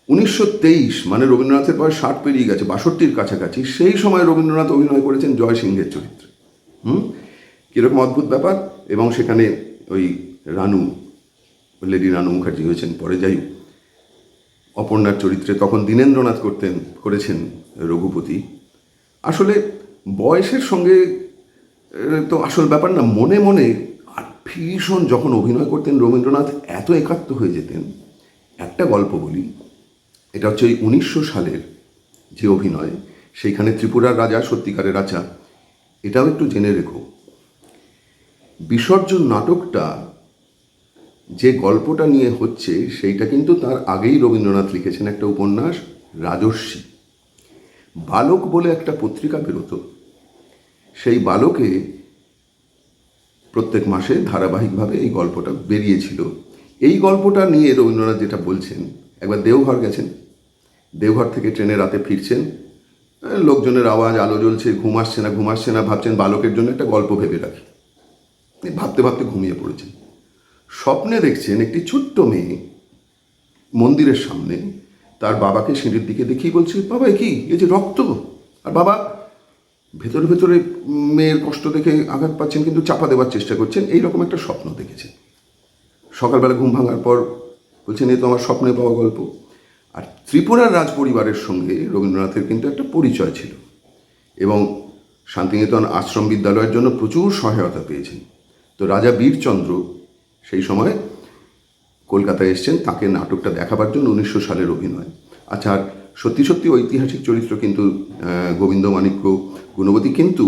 1923 মানে রবীন্দ্রনাথের বয়স 60 পেরিয়ে গেছে, 62-র কাছাকাছি, সেই সময় রবীন্দ্রনাথ অভিনয় করেছেন জয়সিংহের চরিত্রে। কীরকম অদ্ভুত ব্যাপার। এবং সেখানে ওই রানু, লেডি রানু মুখার্জি হয়েছেন পরে, যাই অপর্ণার চরিত্রে তখন দীনেন্দ্রনাথ করেছেন রঘুপতি। আসলে বয়সের সঙ্গে তো আসল ব্যাপার না, মনে মনে আর ভীষণ যখন অভিনয় করতেন রবীন্দ্রনাথ এত একাত্ম হয়ে যেতেন। একটা গল্প বলি, এটা হচ্ছে ওই 1900 সালের যে অভিনয়, সেইখানে ত্রিপুরার রাজা সত্যিকারের রাজা। এটাও একটু জেনে রেখো, বিসর্জন নাটকটা যে গল্পটা নিয়ে হচ্ছে সেইটা কিন্তু তার আগেই রবীন্দ্রনাথ লিখেছেন একটা উপন্যাস রাজর্ষি। বালক বলে একটা পত্রিকা বেরোতো, সেই বালকে প্রত্যেক মাসে ধারাবাহিকভাবে এই গল্পটা বেরিয়েছিল। এই গল্পটা নিয়ে রবীন্দ্রনাথ যেটা বলছেন, একবার দেওঘর গেছেন, দেওঘর থেকে ট্রেনে রাতে ফিরছেন, লোকজনের আওয়াজ, আলো জ্বলছে, ঘুম আসছে না, ভাবছেন বালকের জন্য একটা গল্প ভেবে রাখি। ভাবতে ভাবতে ঘুমিয়ে পড়েছেন। স্বপ্নে দেখছেন একটি ছোট্ট মেয়ে মন্দিরের সামনে তার বাবাকে সিঁড়ির দিকে দেখিয়ে বলছে, বাবা কি এ যে রক্ত। আর বাবা ভেতরে ভেতরে মেয়ের কষ্ট দেখে আঘাত পাচ্ছেন, কিন্তু চাপা দেওয়ার চেষ্টা করছেন। এইরকম একটা স্বপ্ন দেখেছেন। সকালবেলা ঘুম ভাঙার পর বলছেন, এ তো আমার স্বপ্নে পাওয়া গল্প। আর ত্রিপুরার রাজ পরিবারের সঙ্গে রবীন্দ্রনাথের কিন্তু একটা পরিচয় ছিল এবং শান্তিনিকেতন আশ্রম বিদ্যালয়ের জন্য প্রচুর সহায়তা পেয়েছেন। তো রাজা বীরচন্দ্র সেই সময় কলকাতায় এসছেন তাকে নাটকটা দেখাবার জন্য, 1900 সালের অভিনয়। আচ্ছা, আর সত্যি সত্যি ঐতিহাসিক চরিত্র কিন্তু গোবিন্দমাণিক্য, গুণবতী, কিন্তু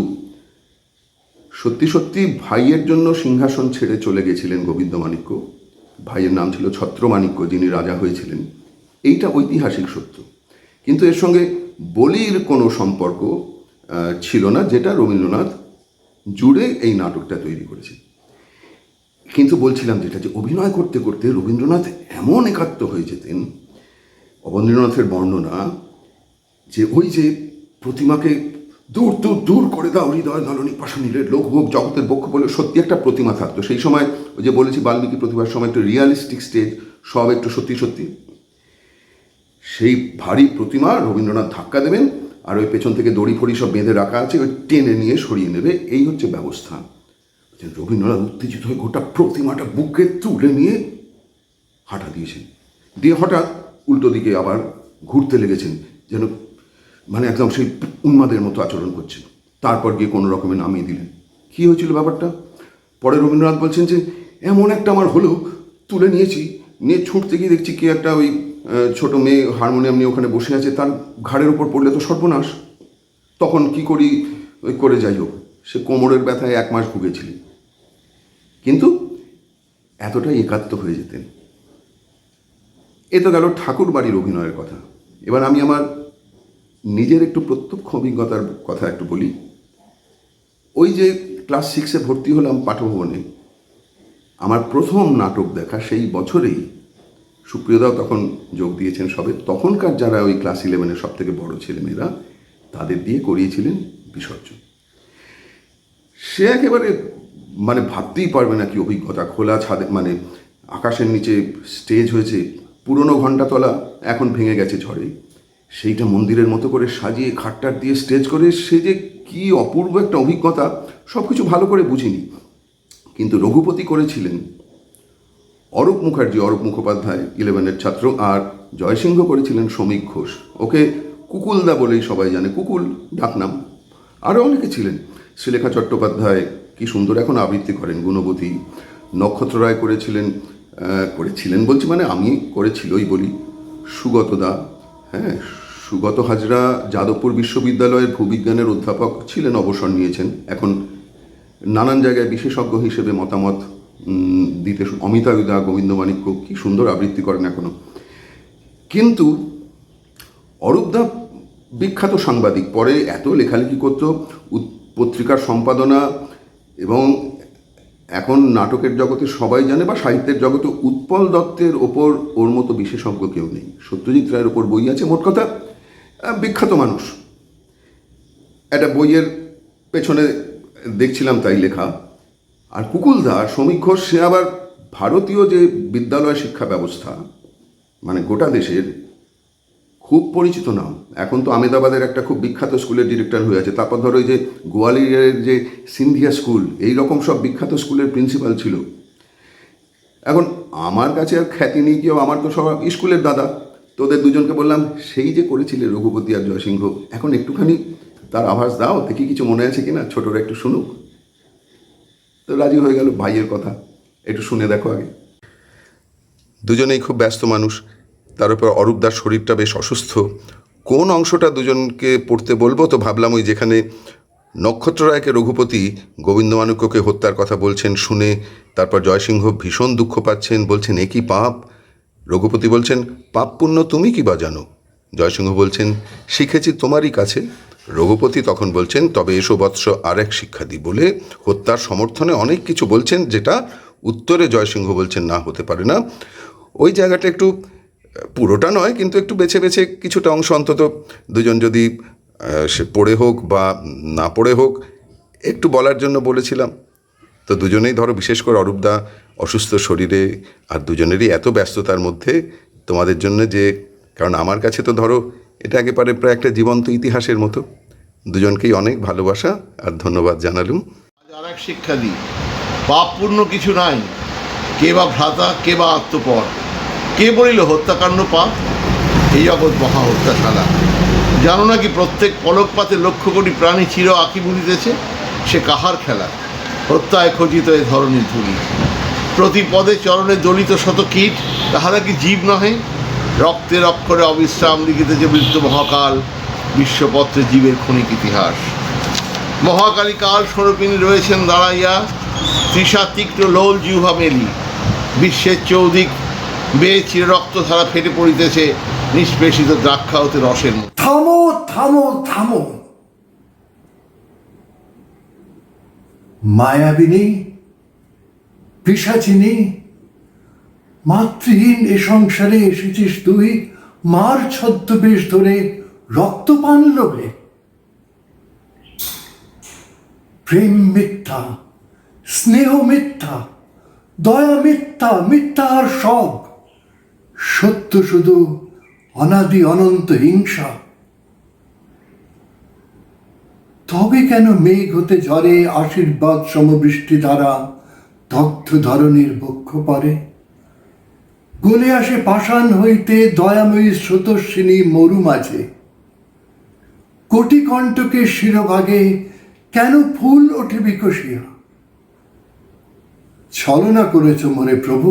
সত্যি সত্যি ভাইয়ের জন্য সিংহাসন ছেড়ে চলে গেছিলেন গোবিন্দমাণিক্য। ভাইয়ের নাম ছিল ছত্রমাণিক্য, যিনি রাজা হয়েছিলেন। এইটা ঐতিহাসিক সত্য, কিন্তু এর সঙ্গে বলির কোনো সম্পর্ক ছিল না, যেটা রবীন্দ্রনাথ জুড়ে এই নাটকটা তৈরি করেছে। কিন্তু বলছিলাম যেটা, যে অভিনয় করতে করতে রবীন্দ্রনাথ এমন একাত্ম হয়ে যেতেন। অবনীন্দ্রনাথের বর্ণনা যে ওই যে প্রতিমাকে দূর দূর দূর করে দাও হৃদয় নলনী পাষাণীলের লোকভোগ জগতের বক্ষ বলে সত্যি একটা প্রতিমা থাকতো সেই সময়। ওই যে বলেছি বাল্মীকি প্রতিভার সময় একটু রিয়ালিস্টিক স্টেজ, সব একটু সত্যি সত্যি। সেই ভারী প্রতিমা রবীন্দ্রনাথ ধাক্কা দেবেন, আর ওই পেছন থেকে দড়ি ফড়ি সব বেঁধে রাখা আছে, ওই টেনে নিয়ে সরিয়ে নেবে, এই হচ্ছে ব্যবস্থা। রবীন্দ্রনাথ উত্তেজিত হয়ে গোটা প্রতিমাটা বুকে তুলে নিয়ে হাঁটা দিয়েছেন, দিয়ে হঠাৎ উল্টো দিকে আবার ঘুরতে লেগেছেন, যেন মানে একদম সেই উন্মাদের মতো আচরণ করছেন। তারপর গিয়ে কোনো রকমে নামিয়ে দিলেন। কী হয়েছিল ব্যাপারটা? পরে রবীন্দ্রনাথ বলছেন যে এমন একটা আমার হলো, তুলে নিয়েছি, নিয়ে ছুটতে গিয়ে দেখছি কি একটা ওই ছোটো মেয়ে হারমোনিয়াম নিয়ে ওখানে বসে আছে, তার ঘাড়ের ওপর পড়লে তো সর্বনাশ। তখন কি করি, ওই করে যাই হোক, সে কোমরের ব্যথায় 1 মাস ভুগেছিলেন, কিন্তু এতটাই একাত্ম হয়ে যেতেন। এ তো গেল ঠাকুর বাড়ির অভিনয়ের কথা। এবার আমি আমার নিজের একটু প্রত্যক্ষ অভিজ্ঞতার কথা একটু বলি। ওই যে ক্লাস 6-এ ভর্তি হলাম পাঠভবনে, আমার প্রথম নাটক দেখা সেই বছরেই সুপ্রিয়দাও তখন যোগ দিয়েছেন সবে, তখনকার যারা ওই ক্লাস 11-এর সব থেকে বড় ছেলেমেয়েরা, তাদের দিয়ে করিয়েছিলেন বিসর্জন। সে একেবারে মানে ভাবতেই পারবে না কি অভিজ্ঞতা। খোলা ছাদে, মানে আকাশের নিচে স্টেজ হয়েছে, পুরনো ঘণ্টাতলা এখন ভেঙে গেছে ঝড়ে, সেইটা মন্দিরের মতো করে সাজিয়ে খাটটার দিয়ে স্টেজ করে, সে যে কী অপূর্ব একটা অভিজ্ঞতা, সব কিছু ভালো করে বুঝিনি। কিন্তু রঘুপতি করেছিলেন অরূপ মুখার্জি, অরূপ মুখোপাধ্যায় 11-এর ছাত্র, আর জয়সিংহ করেছিলেন সমীক ঘোষ, ওকে কুকুলদা বলেই সবাই জানে, কুকুল ডাকনাম। আরও অনেকে ছিলেন, শ্রীলেখা চট্টোপাধ্যায় কি সুন্দর এখন আবৃত্তি করেন, গুণবতী। নক্ষত্র রায় করেছিলেন বলছি মানে আমি করেছিলই বলি, সুগত দা, হ্যাঁ, সুগত হাজরা যাদবপুর বিশ্ববিদ্যালয়ের ভূবিজ্ঞানের অধ্যাপক ছিলেন, অবসর নিয়েছেন, এখন নানান জায়গায় বিশেষজ্ঞ হিসেবে মতামত দিতে। অমিতাভ দা, গোবিন্দমাণিক্য কি সুন্দর আবৃত্তি করেন এখনো। কিন্তু অরূপদা বিখ্যাত সাংবাদিক, পরে এত লেখালেখি করতো, পত্রিকার সম্পাদনা, এবং এখন নাটকের জগতে সবাই জানে বা সাহিত্যের জগতে উৎপল দত্তের ওপর ওর মতো বিশেষজ্ঞ কেউ নেই। সত্যজিৎ রায়ের ওপর বই আছে, মোট কথা বিখ্যাত মানুষ। একটা বইয়ের পেছনে দেখছিলাম তাই লেখা। আর কুকুলদা, সমীক ঘোষ, সে আবার ভারতীয় যে বিদ্যালয় শিক্ষা ব্যবস্থা, মানে গোটা দেশের খুব পরিচিত নাম। এখন তো আমেদাবাদের একটা খুব বিখ্যাত স্কুলের ডিরেক্টর হয়ে আছে, তারপর ধরো ওই যে গোয়ালিয়রের যে সিন্ধিয়া স্কুল, এই রকম সব বিখ্যাত স্কুলের প্রিন্সিপাল ছিল। এখন আমার কাছে আর খ্যাতি নেই কেউ, আমার তো সব স্কুলের দাদা। তোদের দুজনকে বললাম, সেই যে করেছিলে রঘুপতি আর জয়সিংহ, এখন একটুখানি তার আভাস দাও, দেখি কিছু মনে আছে কিনা, ছোটরা একটু শুনুক। তো রাজি হয়ে গেল, ভাইয়ের কথা একটু শুনে দেখো আগে। দুজনেই খুব ব্যস্ত মানুষ, তার উপর অরূপদার শরীরটা বেশ অসুস্থ। কোন অংশটা দুজনকে পড়তে বলবো, তো ভাবলাম ওই যেখানে নক্ষত্র রায়কে রঘুপতি গোবিন্দমাণিক্যকে হত্যার কথা বলছেন শুনে, তারপর জয়সিংহ ভীষণ দুঃখ পাচ্ছেন, বলছেন এ কি পাপ। রঘুপতি বলছেন, পাপ পুণ্য তুমি কি বা জানো। জয়সিংহ বলছেন, শিখেছি তোমারই কাছে। রঘুপতি তখন বলছেন, তবে এসো বৎস আর এক শিক্ষা দিই, বলে হত্যার সমর্থনে অনেক কিছু বলছেন, যেটা উত্তরে জয়সিংহ বলছেন না, হতে পারে না। ওই জায়গাটা একটু, পুরোটা নয় কিন্তু একটু বেছে বেছে কিছুটা অংশ অন্তত দুজন যদি সে পড়ে হোক বা না পড়ে হোক একটু বলার জন্য বলেছিলাম। তো দুজনেই ধরো, বিশেষ করে অরূপদা অসুস্থ শরীরে, আর দুজনেরই এত ব্যস্ততার মধ্যে তোমাদের জন্য যে, কারণ আমার কাছে তো ধরো এটা একেবারে প্রায় একটা জীবন্ত ইতিহাসের মতো। দুজনকেই অনেক ভালোবাসা আর ধন্যবাদ জানালুম। আর এক শিক্ষা দিই, পাপ পূর্ণ কিছু নাই, কে বা ভ্রাতা, কে বা আত্মপর, কে বলিল হত্যাকাণ্ড পাপ, এই জগৎ মহা হত্যাশালা। জানো নাকি প্রত্যেক পলকপাতে লক্ষ কোটি প্রাণী চির আঁকি বুলিতেছে, সে কাহার খেলা, হত্যায় খচিত এ ধরনের ধুলি। প্রতি পদে চরণে দলিত শত কীট, তাহারা কি জীব নহে, রক্তের অক্ষরে অবিশ্রাম লিখিতেছে মৃত্যু মহাকাল, বিশ্বপত্রে জীবের ক্ষণিক ইতিহাস। মহাকালী কাল স্বরূপিণী রয়েছেন দাঁড়াইয়া, তৃষা তীক্ষ্ণ লোল জিহ্বা মেলি, বিশ্বের চৌদিক বেয়ে চির রক্তধারা ফেটে পড়িতেছে নিষ্পেষিত দ্রাক্ষা হতে রসের মতো। থামো থামো থামো, মায়াবিনী, পিশাচিনী, মাতৃহীন এ সংসারে এসেছিস তুই মার ছদ্মবেশ ধরে রক্তপান লোভে। প্রেম মিথ্যা, স্নেহ মিথ্যা, দয়া মিথ্যা, মিথ্যা আর সব, সত্য শুধু অনাদি অনন্ত হিংসা। তবে কেন মেঘ হতে ঝরে আশীর্বাদ সমবৃষ্টি দ্বারা দগ্ধ ধরণীর বক্ষ পরে? গলে আসে পাষাণ হইতে দয়াময়ী স্রোতস্বিনী মরু মাঝে। কোটি কণ্টকের শিরভাগে কেন ফুল ওঠে বিকশিয়া? ছলনা করেছ মনে প্রভু,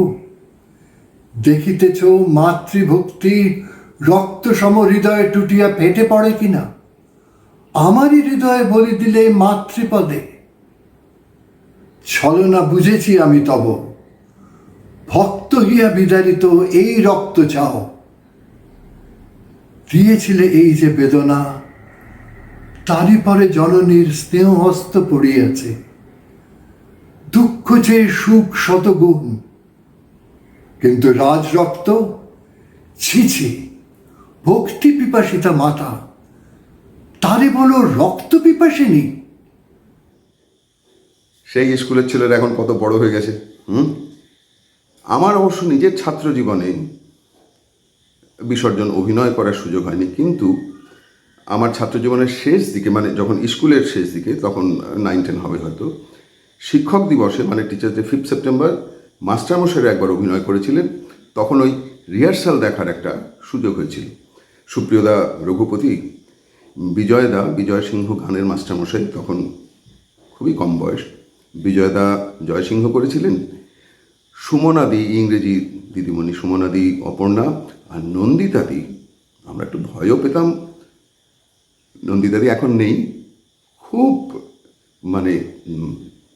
দেখিতেছ মাতৃভক্তি রক্ত সম হৃদয়ে টুটিয়া ফেটে পড়ে কিনা? আমারই হৃদয়ে বলি দিলে মাতৃপদে। ছলনা বুঝেছি আমি তব, ভক্ত হিয়া বিদারিত এই রক্ত চাও। দিয়েছিলে এই যে বেদনা, তারই পরে জননীর স্নেহহস্ত পড়িয়াছে। দুঃখ চেয়ে সুখ শতগুণ, কিন্তু রাজরক্ত ছি ছি। ভক্তি পিপাসিতা মাতা, তারে বলো রক্ত পিপাসিনী। সেই স্কুলের ছেলেরা এখন কত বড় হয়ে গেছে। আমার অবশ্য নিজের ছাত্র জীবনে বিসর্জন অভিনয় করার সুযোগ হয়নি, কিন্তু আমার ছাত্র জীবনের শেষ দিকে, মানে যখন স্কুলের শেষ দিকে, তখন 9-10 হবে হয়তো, শিক্ষক দিবসে মানে টিচার্স ডে 5 সেপ্টেম্বর মাস্টারমশাইরা একবার অভিনয় করেছিলেন। তখন ওই রিহার্সাল দেখার একটা সুযোগ হয়েছিল। সুপ্রিয়দা রঘুপতি, বিজয় সিংহ গানের মাস্টারমশাই, তখন খুবই কম বয়স। বিজয়দা জয়সিংহ করেছিলেন, সুমনাদি ইংরেজি দিদিমণি সুমনাদি অপর্ণা, আর নন্দিতাদি, আমরা একটু ভয়ও পেতাম। নন্দিতাদি এখন নেই, খুব মানে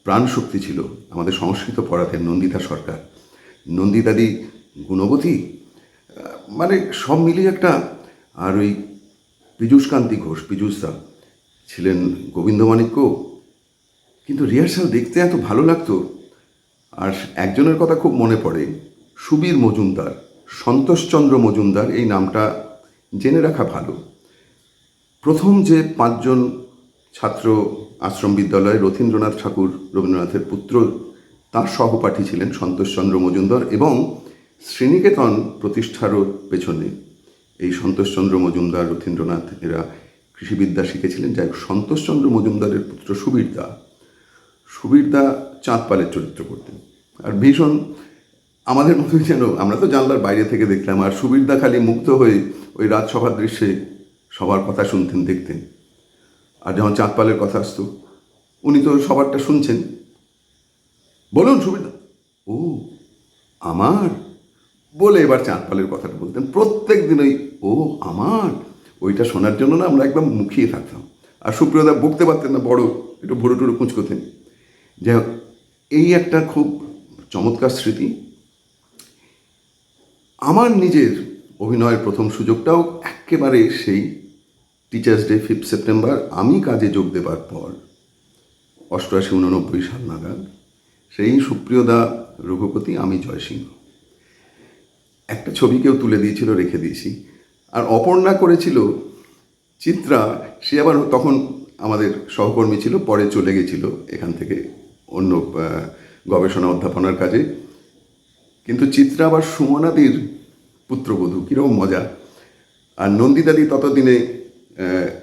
প্রাণশক্তি ছিল আমাদের সংস্কৃত পড়াতেন নন্দিতা সরকার। নন্দিতাদি গুণবতী, মানে সব মিলিয়ে একটা। আর ওই পীযূষকান্তি ঘোষ, পীযূষদা ছিলেন গোবিন্দমাণিক্য। কিন্তু রিহার্সাল দেখতে এত ভালো লাগতো। আর একজনের কথা খুব মনে পড়ে, সুবীর মজুমদার, সন্তোষচন্দ্র মজুমদার, এই নামটা জেনে রাখা ভালো। প্রথম যে 5 জন ছাত্র আশ্রম বিদ্যালয়ে রথীন্দ্রনাথ ঠাকুর, রবীন্দ্রনাথের পুত্র, তার সহপাঠী ছিলেন সন্তোষচন্দ্র মজুমদার, এবং শ্রীনিকেতন প্রতিষ্ঠারও পেছনে এই সন্তোষচন্দ্র মজুমদার, রথীন্দ্রনাথ এরা কৃষিবিদ্যা শিখেছিলেন। যাই হোক, সন্তোষচন্দ্র মজুমদারের পুত্র সুবীরদা চাঁদপালের চরিত্র করতেন। আর ভীষণ আমাদের মতোই যেন, আমরা তো জানলার বাইরে থেকে দেখলাম, আর সুবীরদা খালি মুগ্ধ হয়ে ওই রাজসভার দৃশ্যে সবার কথা শুনতেন, দেখতেন। আর যখন চাঁদপালের কথা আসতো, উনি তো সবারটা শুনছেন, বলুন সুবীরদা, ও আমার বলে এবার চাঁদপালের কথাটা বলতেন। প্রত্যেক দিন ও আমার, ওইটা শোনার জন্য না আমরা একদম মুখিয়ে থাকতাম। আর সুপ্রিয়দা বকতে পারতেন না, বড় একটু ভুরু টুরু কুঁচকোতেন। যাই হোক, এই একটা খুব চমৎকার স্মৃতি। আমার নিজের অভিনয়ের প্রথম সুযোগটাও একেবারে সেই টিচার্স ডে 5 সেপ্টেম্বর আমি কাজে যোগ দেবার পর 88-89 সাল নাগাদ। সেই সুপ্রিয়দা রঘুপতি, আমি জয়সিংহ, একটা ছবি কেউ তুলে দিয়েছিল, রেখে দিয়েছি। আর অপর্ণা করেছিল চিত্রা, সে আবার তখন আমাদের সহকর্মী ছিল, পরে চলে গেছিল এখান থেকে অন্য গবেষণা অধ্যাপনার কাজে। কিন্তু চিত্রা আবার সুমনাদির পুত্রবধূ, কীরকম মজা। আর নন্দিতাদি ততদিনে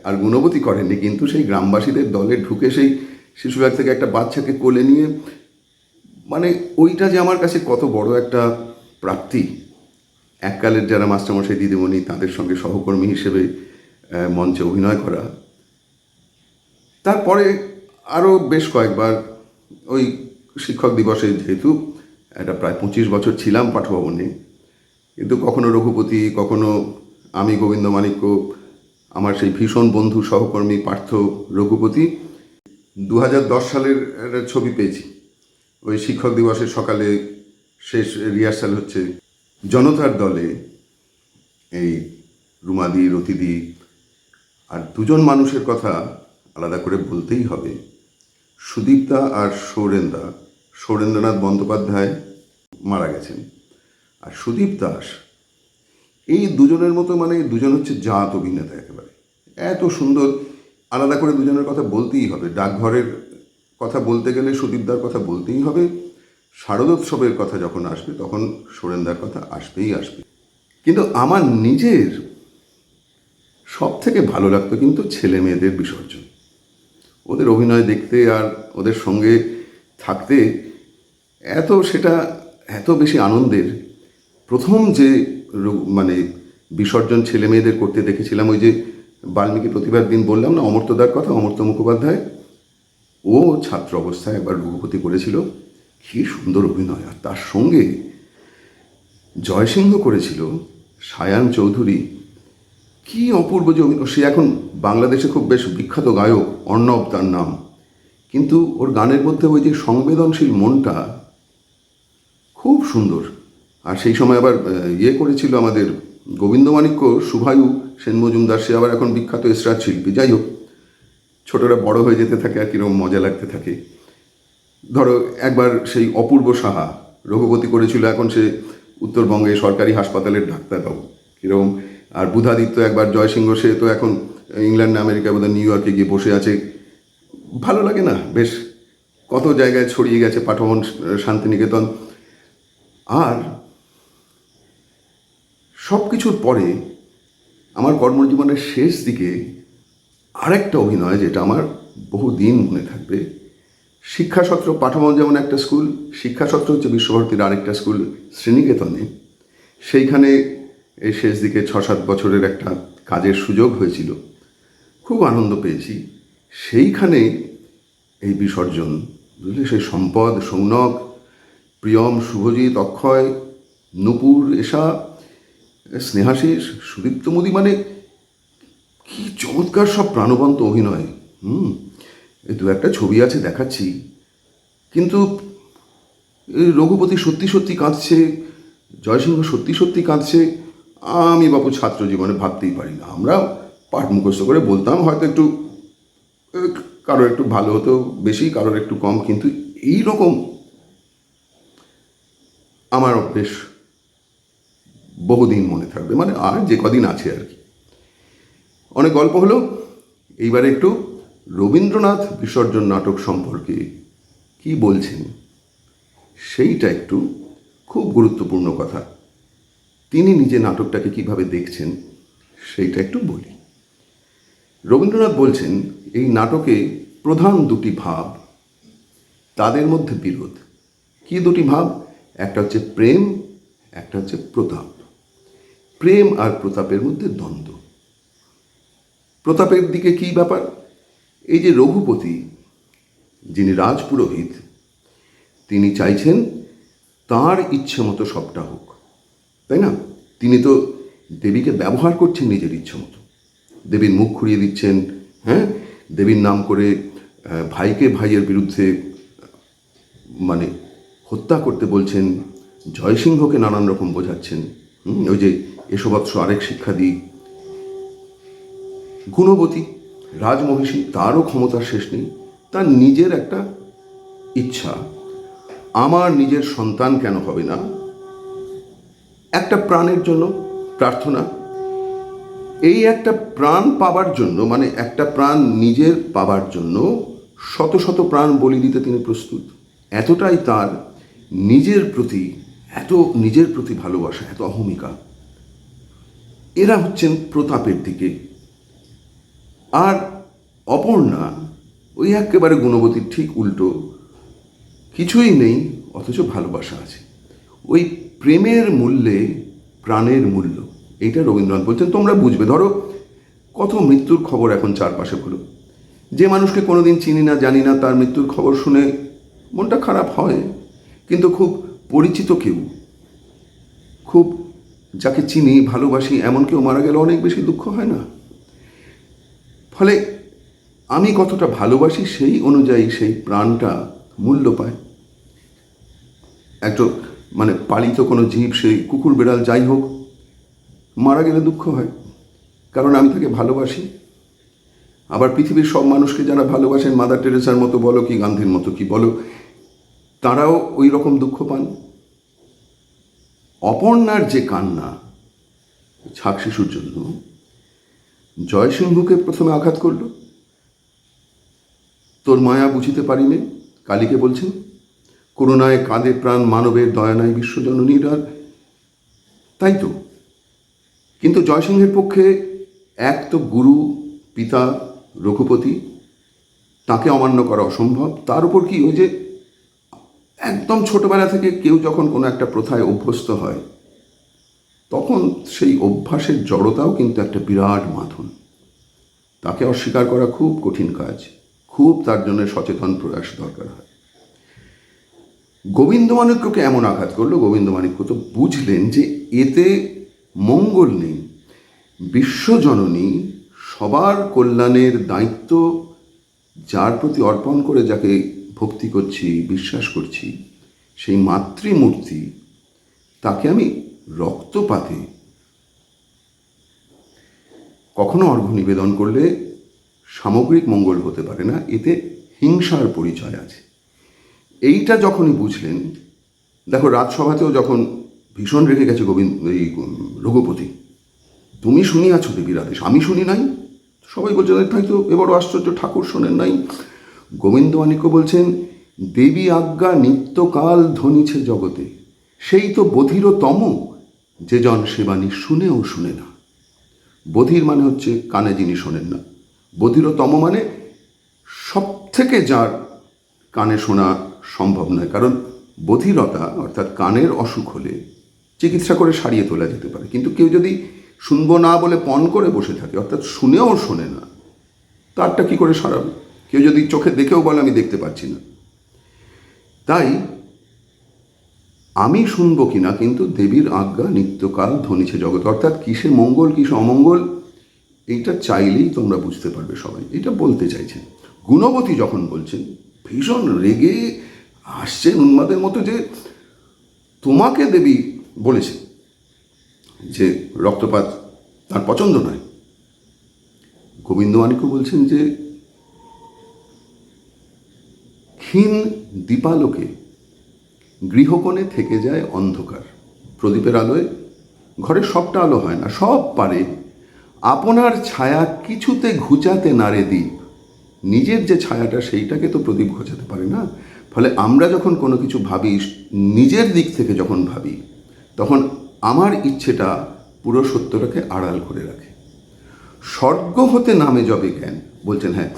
আর গুণবতী করেননি, কিন্তু সেই গ্রামবাসীদের দলে ঢুকে সেই শিশুবিহার থেকে একটা বাচ্চাকে কোলে নিয়ে, মানে ওইটা যে আমার কাছে কত বড় একটা প্রাপ্তি। এককালের যারা মাস্টারমশাই দিদিমণি, তাদের সঙ্গে সহকর্মী হিসেবে মঞ্চে অভিনয় করা। তারপরে আরও বেশ কয়েকবার ওই শিক্ষক দিবসে, যেহেতু এটা প্রায় 25 বছর ছিলাম পাঠভবনে, কিন্তু কখনো রঘুপতি, কখনো আমি গোবিন্দমাণিক্য, আমার সেই ভীষণ বন্ধু সহকর্মী পার্থ রঘুপতি। 2010 সালের একটা ছবি পেয়েছি, ওই শিক্ষক দিবসের সকালে শেষ রিহার্সাল হচ্ছে, জনতার দলে এই রুমাদি, রতিদি, আর 2 জন মানুষের কথা আলাদা করে বলতেই হবে, সুদীপ্তা আর সৌরেন্দ্রনাথ বন্দ্যোপাধ্যায় মারা গেছেন। আর সুদীপ দাস, এই 2 জনের মতো, মানে 2 জন হচ্ছে জাত অভিনেতা একেবারে, এত সুন্দর। আলাদা করে 2 জনের কথা বলতেই হবে। ডাকঘরের কথা বলতে গেলে সুদীপদার কথা বলতেই হবে, শারদোৎসবের কথা যখন আসবে তখন সুরেন্দার কথা আসবেই আসবে। কিন্তু আমার নিজের সব থেকে ভালো লাগতো কিন্তু ছেলে মেয়েদের বিসর্জন। ওদের অভিনয় দেখতে আর ওদের সঙ্গে থাকতে সেটা এত বেশি আনন্দের। প্রথম যে মানে বিসর্জন ছেলে মেয়েদের করতে দেখেছিলাম, ওই যে বাল্মীকি প্রতিভার দিন বললাম না অমর্ত্যদার কথা, অমর্ত্য মুখোপাধ্যায়, ও ছাত্র অবস্থায় একবার রঘুপতি করেছিল। কী সুন্দর অভিনয়! আর তার সঙ্গে জয়সিংহ করেছিল সায়ান চৌধুরী, কি অপূর্ব যে অভিনয়! সে এখন বাংলাদেশে খুব বেশ বিখ্যাত গায়ক, অর্ণব তার নাম, কিন্তু ওর গানের মধ্যে ওই যে সংবেদনশীল মনটা খুব সুন্দর। আর সেই সময় আবার করেছিল আমাদের গোবিন্দমাণিক্য শুভায়ু সেন মজুমদার, সে আবার এখন বিখ্যাত এসরাজ শিল্পী। যাই হোক, ছোটরা বড় হয়ে যেতে থাকে আর কীরকম মজা লাগতে থাকে। ধরো একবার সেই অপূর্ব সাহা রঘুপতি করেছিল, এখন সে উত্তরবঙ্গে সরকারি হাসপাতালের ডাক্তারবাবু, কীরকম। আর বুধাদিত্য একবার জয়সিংহ, সে তো এখন ইংল্যান্ড আমেরিকা বোধহয় নিউ ইয়র্কে গিয়ে বসে আছে। ভালো লাগে না? বেশ কত জায়গায় ছড়িয়ে গেছে পাঠভন, শান্তিনিকেতন। আর সব কিছুর পরে আমার কর্মজীবনের শেষ দিকে আরেকটা অভিনয় যেটা আমার বহুদিন মনে থাকবে। শিক্ষাসত্র, পাঠভবন যেমন একটা স্কুল, শিক্ষাসত্র হচ্ছে বিশ্বভারতীর আরেকটা স্কুল শ্রীনিকেতনে। সেইখানে এই শেষ দিকে 6-7 বছরের একটা কাজের সুযোগ হয়েছিল, খুব আনন্দ পেয়েছি। সেইখানে এই বিসর্জন, বুঝলে, সেই সম্পদ, সৌনক, প্রিয়ম, শুভজিৎ, অক্ষয়, নূপুর, এশা, স্নেহাশিস, সুদীপ্ত মোদী, মানে কি চমৎকার সব প্রাণবন্ত অভিনয়। এই দু একটা ছবি আছে, দেখাচ্ছি। কিন্তু রঘুপতি সত্যি সত্যি কাঁদছে, জয়সিংহ সত্যি সত্যি কাঁদছে, আমি বাপু ছাত্র জীবনে ভাবতেই পারি না। আমরা পাঠ মুখস্থ করে বলতাম, হয়তো একটু কারোর একটু ভালো হতো বেশি, কারোর একটু কম, কিন্তু এই রকম আমার বেশ বহুদিন মনে থাকবে, মানে আর যে কদিন আছে আর কি। অনেক গল্প হলো, এইবারে একটু রবীন্দ্রনাথ বিসর্জন নাটক সম্পর্কে কি বলছেন সেইটা একটু, খুব গুরুত্বপূর্ণ কথা। তিনি নিজে নাটকটাকে কিভাবে দেখছেন সেইটা একটু বলি। রবীন্দ্রনাথ বলছেন এই নাটকে প্রধান দুটি ভাব, তাদের মধ্যে বিরোধ। কি দুটি ভাব? একটা হচ্ছে প্রেম, একটা হচ্ছে প্রতাপ। প্রেম আর প্রতাপের মধ্যে দ্বন্দ্ব। প্রতাপের দিকে কি ব্যাপার? এই যে রঘুপতি, যিনি রাজপুরোহিত, তিনি চাইছেন তার ইচ্ছে মতো সবটা হোক, তাই না? তিনি তো দেবীকে ব্যবহার করছেন নিজের ইচ্ছে মতো, দেবীর মুখ খুঁড়িয়ে দিচ্ছেন, হ্যাঁ, দেবীর নাম করে ভাইকে ভাইয়ের বিরুদ্ধে মানে হত্যা করতে বলছেন, জয়সিংহকে নানান রকম বোঝাচ্ছেন। ওই যে এসবৎস আরেক শিক্ষা দিই। গুণবতী রাজমহিষী, তারও ক্ষমতার শেষ নেই, তার নিজের একটা ইচ্ছা, আমার নিজের সন্তান কেন হবে না, একটা প্রাণের জন্য প্রার্থনা। এই একটা প্রাণ পাবার জন্য, মানে একটা প্রাণ নিজের পাবার জন্য শত শত প্রাণ বলি দিতে তিনি প্রস্তুত। এতটাই তার নিজের প্রতি ভালোবাসা, এত অহমিকা। এরা হচ্ছেন প্রতাপের দিকে। আর অপর্ণা ওই একেবারে গুণবতীর ঠিক উল্টো, কিছুই নেই অথচ ভালোবাসা আছে। ওই প্রেমের মূল্যে প্রাণের মূল্য, এইটা রবীন্দ্রনাথ বলছেন। তোমরা বুঝবে, ধরো কত মৃত্যুর খবর এখন চারপাশে হলো, যে মানুষকে কোনোদিন চিনি না জানি না, তার মৃত্যুর খবর শুনে মনটা খারাপ হয়। কিন্তু খুব পরিচিত কেউ, খুব যাকে চিনি ভালোবাসি এমন কেউ মারা গেলে অনেক বেশি দুঃখ হয় না? ফলে আমি কতটা ভালোবাসি সেই অনুযায়ী সেই প্রাণটা মূল্য পায়। একটা মানে পালিত কোনো জীব, সেই কুকুর বিড়াল যাই হোক, মারা গেলে দুঃখ হয়, কারণ আমি তাকে ভালোবাসি। আবার পৃথিবীর সব মানুষকে যারা ভালোবাসেন, মাদার টেরেসার মতো বলো কি গান্ধীর মতো কি বলো, তারাও ওই রকম দুঃখ পান। অপর্ণার যে কান্না ছাক শিশুর জন্য, জয়সিংহকে প্রথমে আঘাত করল। তোর মায়া বুঝিতে পারিনে, কালীকে বলছেন, করুণায় কাঁদে প্রাণ মানবের, দয়া নাই বিশ্বজননীর। আর তাই তো। কিন্তু জয়সিংহের পক্ষে এক তো গুরু পিতা রঘুপতি, তাকে অমান্য করা অসম্ভব। তার উপর কি ওই যে একদম ছোটবেলা থেকে কেউ যখন কোনো একটা প্রথায় অভ্যস্ত হয় তখন সেই অভ্যাসের জড়তাও কিন্তু একটা বিরাট মাথুন। তাকে অস্বীকার করা খুব কঠিন কাজ, খুব তার জন্য সচেতন প্রয়াস দরকার হয়। গোবিন্দমাণিক্যকে এমন আঘাত করলো, গোবিন্দমাণিক্য তো বুঝলেন যে এতে মঙ্গল নেই। বিশ্বজননী সবার কল্যাণের দায়িত্ব যার প্রতি অর্পণ করে যাকে ভক্তি করছি, বিশ্বাস করছি, সেই মাতৃমূর্তি, তাকে আমি রক্তপাতে কখনো অর্ঘ্য নিবেদন করলে সামগ্রিক মঙ্গল হতে পারে না, এতে হিংসার পরিচয় আছে। এইটা যখনই বুঝলেন, দেখো রাজসভাতেও যখন ভীষণ রেখে গেছে এই রঘুপতি, তুমি শুনিয়াছ দেবীর আদেশ, আমি শুনি নাই। সবাই বলছে তাই তো, এ বড় আশ্চর্য, ঠাকুর শোনেন নাই। গোবিন্দমাণিক্য বলছেন, দেবী আজ্ঞা নিত্যকাল ধ্বনিছে জগতে, সেই তো বধিরতম যে জন সেবানী শুনেও শুনে না। বধির মানে হচ্ছে কানে যিনি শোনেন না, বধিরতম মানে সব থেকে যার কানে শোনা সম্ভব নয়। কারণ বধিরতা অর্থাৎ কানের অসুখ হলে চিকিৎসা করে সারিয়ে তোলা যেতে পারে, কিন্তু কেউ যদি শুনবো না বলে পণ করে বসে থাকে, অর্থাৎ শুনেও শোনে না, তারটা কি করে সারাবে? কেউ যদি চোখে দেখেও বলে আমি দেখতে পাচ্ছি না। তাই আমি শুনবো কিনা, কিন্তু দেবীর আজ্ঞা নিত্যকাল ধ্বনিছে জগৎ, অর্থাৎ কিসে মঙ্গল কিসে অমঙ্গল এইটা চাইলেই তোমরা বুঝতে পারবে সবাই। এটা বলতে চাইছেন। গুণবতী যখন বলছেন, ভীষণ রেগে আসছেন উন্মাদের মতো, যে তোমাকে দেবী বলেছে যে রক্তপাত তার পছন্দ নয়। গোবিন্দমাণিক্য বলছেন যে ক্ষীণ দীপালোকে গৃহকোণে থেকে যায় অন্ধকার, প্রদীপের আলোয় ঘরে সবটা আলো হয় না, সব পারে আপনার ছায়া কিছুতে ঘুচাতে নারে দ্বীপ। নিজের যে ছায়াটা সেইটাকে তো প্রদীপ ঘোচাতে পারে না। ফলে আমরা যখন কোনো কিছু ভাবি, নিজের দিক থেকে যখন ভাবি, তখন আমার ইচ্ছেটা পুরো সত্যটাকে আড়াল করে রাখে। স্বর্গ হতে নামে যবে জ্ঞান, বলছেন হ্যাঁ,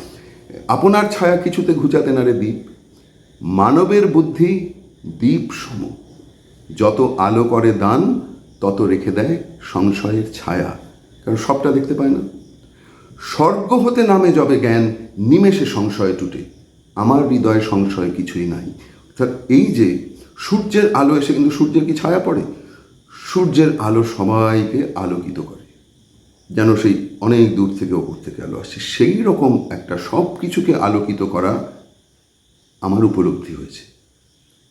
আপনার ছায়া কিছুতে ঘুচাতে নারে দ্বীপ। মানবের বুদ্ধি দ্বীপ সম, যত আলো করে দান তত রেখে দেয় সংশয়ের ছায়া, কারণ সবটা দেখতে পায় না। স্বর্গ হতে নামে যবে জ্ঞান, নিমেষে সংশয় টুটে, আমার হৃদয়ে সংশয় কিছুই নাই। অর্থাৎ এই যে সূর্যের আলো এসে, কিন্তু সূর্যের কি ছায়া পড়ে? সূর্যের আলো সবাইকে আলোকিত করে, যেন সেই অনেক দূর থেকে ওপর থেকে আলো আসছে। সেই রকম একটা সব কিছুকে আলোকিত করা আমার উপলব্ধি হয়েছে,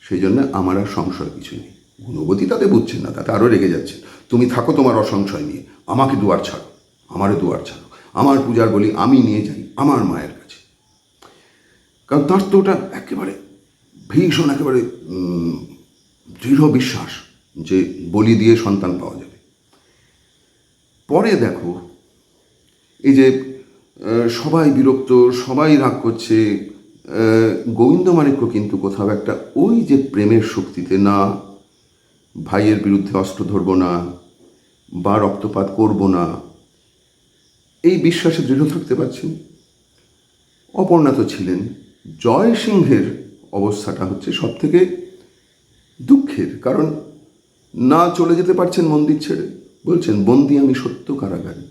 সেই জন্য আমার আর সংশয় কিছু নেই। গুণবতী তাতে বুঝছেন না, তাতে আরও রেগে যাচ্ছে। তুমি থাকো তোমার অসংশয় নিয়ে, আমাকে দুয়ার ছাড়ো, আমারে দুয়ার ছাড়ো, আমার পূজার বলি আমি নিয়ে যাই আমার মায়ের কাছে। কারণ তার তো ওটা একেবারে ভীষণ, একেবারে দৃঢ় বিশ্বাস যে বলি দিয়ে সন্তান পাওয়া যাবে। পরে দেখো এই যে সবাই বিরক্ত, সবাই রাগ করছে, গোবিন্দমাণিক্য কিন্তু কোথাও একটা ওই যে প্রেমের শক্তিতে, না ভাইয়ের বিরুদ্ধে অস্ত্র ধরব না বা রক্তপাত করব না, এই বিশ্বাসে দৃঢ় থাকতে পারছেন। অপর্ণা তো ছিলেন। জয় সিংহের অবস্থাটা হচ্ছে সব থেকে দুঃখের, কারণ না চলে যেতে পারছেন মন্দির ছেড়ে, বলছেন বন্দি আমি সত্য কারাগারে।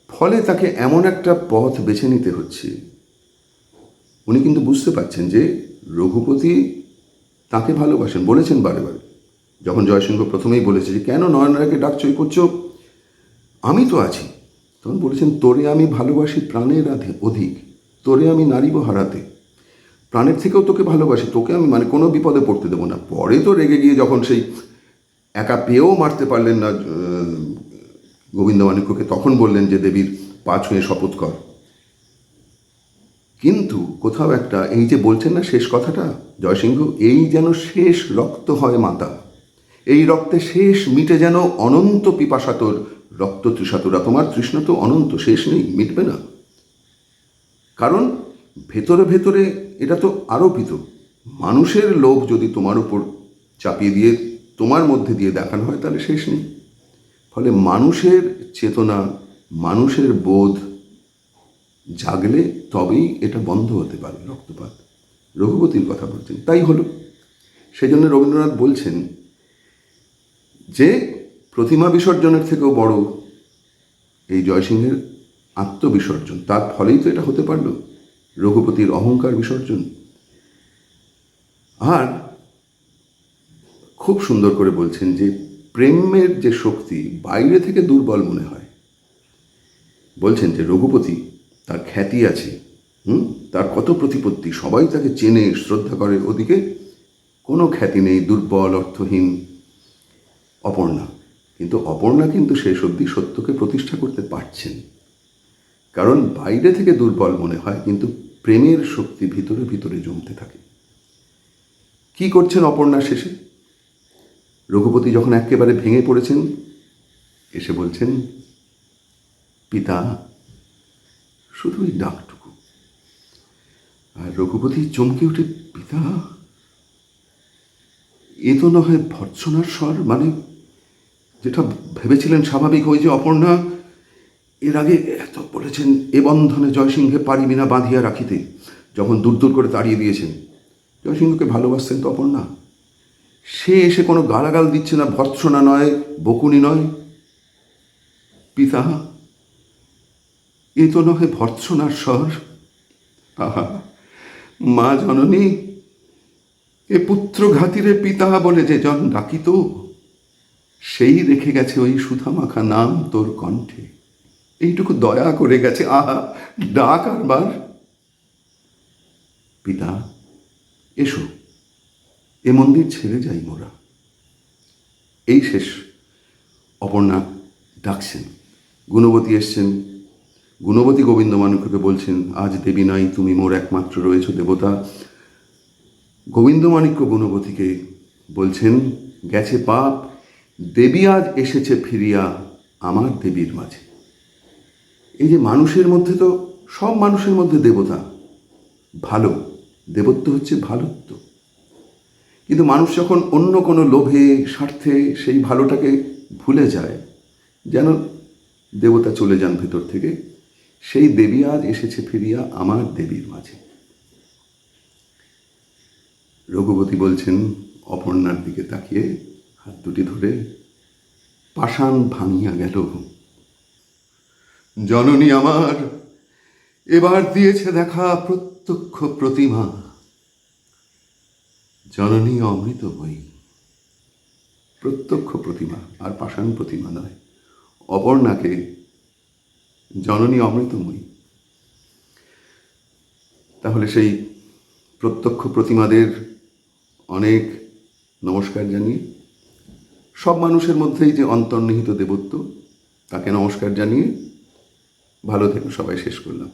ফলে তাকে এমন একটা পথ বেছে নিতে হচ্ছে। উনি কিন্তু বুঝতে পারছেন যে রঘুপতি তাকে ভালোবাসেন, বলেছেন বারে বারে। যখন জয়সিংহ প্রথমেই বলেছে যে কেন নয়নরাকে ডাকছো, করছো, আমি তো আছি, তখন বলেছেন তোরে আমি ভালোবাসি প্রাণের অধিক, তোরে আমি নারীব হারাতে, প্রাণের থেকেও তোকে ভালোবাসি, তোকে আমি মানে কোনো বিপদে পড়তে দেবো না। পরে তো রেগে গিয়ে যখন সেই একা পেয়েও মারতে পারলেন না গোবিন্দমাণিক্যকে, তখন বললেন যে দেবীর পা ছুঁয়ে শপথ কর। কিন্তু কোথাও একটা এই যে বলছেন না শেষ কথাটা জয়সিংহ, এই যেন শেষ রক্ত হয় মাতা, এই রক্তে শেষ মিটে যেন অনন্ত পিপাসা তোর রক্ত তৃষাতুরা। তোমার তৃষ্ণা তো অনন্ত, শেষ নেই, মিটবে না। কারণ ভেতরে ভেতরে এটা তো আরোপিত। মানুষের লোভ যদি তোমার উপর চাপিয়ে দিয়ে তোমার মধ্যে দিয়ে দেখানো হয় তাহলে শেষ নেই। ফলে মানুষের চেতনা, মানুষের বোধ জাগলে তবেই এটা বন্ধ হতে পারে, রক্তপাত। রঘুপতির কথা বলছেন, তাই হলো। সেই জন্য রবীন্দ্রনাথ বলছেন যে প্রতিমা বিসর্জনের থেকেও বড় এই জয়সিংহের আত্মবিসর্জন। তার ফলেই তো এটা হতে পারল, রঘুপতির অহংকার বিসর্জন। আর খুব সুন্দর করে বলছেন যে প্রেমের যে শক্তি বাইরে থেকে দুর্বল মনে হয়। বলছেন যে রঘুপতি, তার খ্যাতি আছে, তার কত প্রতিপত্তি, সবাই তাকে চেনে, শ্রদ্ধা করে, ওদিকে কোনো খ্যাতি নেই, দুর্বল, অর্থহীন অপর্ণা। কিন্তু অপর্ণা কিন্তু শেষ অবধি সত্যকে প্রতিষ্ঠা করতে পারছেন, কারণ বাইরে থেকে দুর্বল মনে হয় কিন্তু প্রেমের শক্তি ভিতরে ভিতরে জমতে থাকে। কি করছেন অপর্ণা শেষে? রঘুপতি যখন একেবারে ভেঙে পড়েছেন, এসে বলছেন, পিতা, শুধু ওই ডাকটুকু। আর রঘুপতি চমকে উঠে, পিতা, এ তো না হয় ভর্ৎসনার স্বর, মানে যেটা ভেবেছিলেন স্বাভাবিক। ওই যে অপর্ণা এর আগে এত বলেছেন, এ বন্ধনে জয়সিংহে পারিবি না বাঁধিয়া রাখিতে, যখন দূর দূর করে তাড়িয়ে দিয়েছেন। জয়সিংহকে ভালোবাসতেন তো অপর্ণা, সে এসে কোনো গালাগাল দিচ্ছে না, ভর্ৎসনা নয়, বকুনি নয়। পিতা, এ তো নহে ভর্ৎসনার স্বর। আহা, মা জননী, এ পুত্রঘাতিরে পিতা বলে যে জন ডাকিত, সেই রেখে গেছে ওই সুধামাখা নাম তোর কণ্ঠে। এইটুকু দয়া করে গেছে, আহা, ডাক আরবার। পিতা, এসো, এ মন্দির ছেড়ে যাই মোরা। এই শেষ অপর্ণা ডাকছেন। গুণবতী এসছেন। গুণবতী গোবিন্দমাণিক্যকে বলছেন, আজ দেবী নাই, তুমি মোর একমাত্র রয়েছ দেবতা। গোবিন্দমাণিক্য গুণবতীকে বলছেন, গেছে পাপ, দেবী আজ এসেছে ফিরিয়া আমার দেবীর মাঝে। এই যে মানুষের মধ্যে, তো সব মানুষের মধ্যে দেবতা, ভালো, দেবত্ব হচ্ছে ভালোত্ব। কিন্তু মানুষ যখন অন্য কোনো লোভে, স্বার্থে সেই ভালোটাকে ভুলে যায়, যেন দেবতা চলে যান ভেতর থেকে। সেই দেবী আজ এসেছে ফিরিয়া আমার দেবীর মাঝে। রঘুপতি বলছেন অপর্ণার দিকে তাকিয়ে, হাত দুটি ধরে, পাষাণ ভাঙিয়া গেল। জননী আমার এবার দিয়েছে দেখা প্রত্যক্ষ প্রতিমা, জননী অমৃতময়ী। প্রত্যক্ষ প্রতিমা, আর পাষাণ প্রতিমা নয়। অপর্ণাকে জননী অমৃতময়ী। তাহলে সেই প্রত্যক্ষ প্রতিমাদের অনেক নমস্কার জানিয়ে, সব মানুষের মধ্যেই যে অন্তর্নিহিত দেবত্ব, তাকে নমস্কার জানিয়ে ভালো থেকো সবাই শেষ করলাম।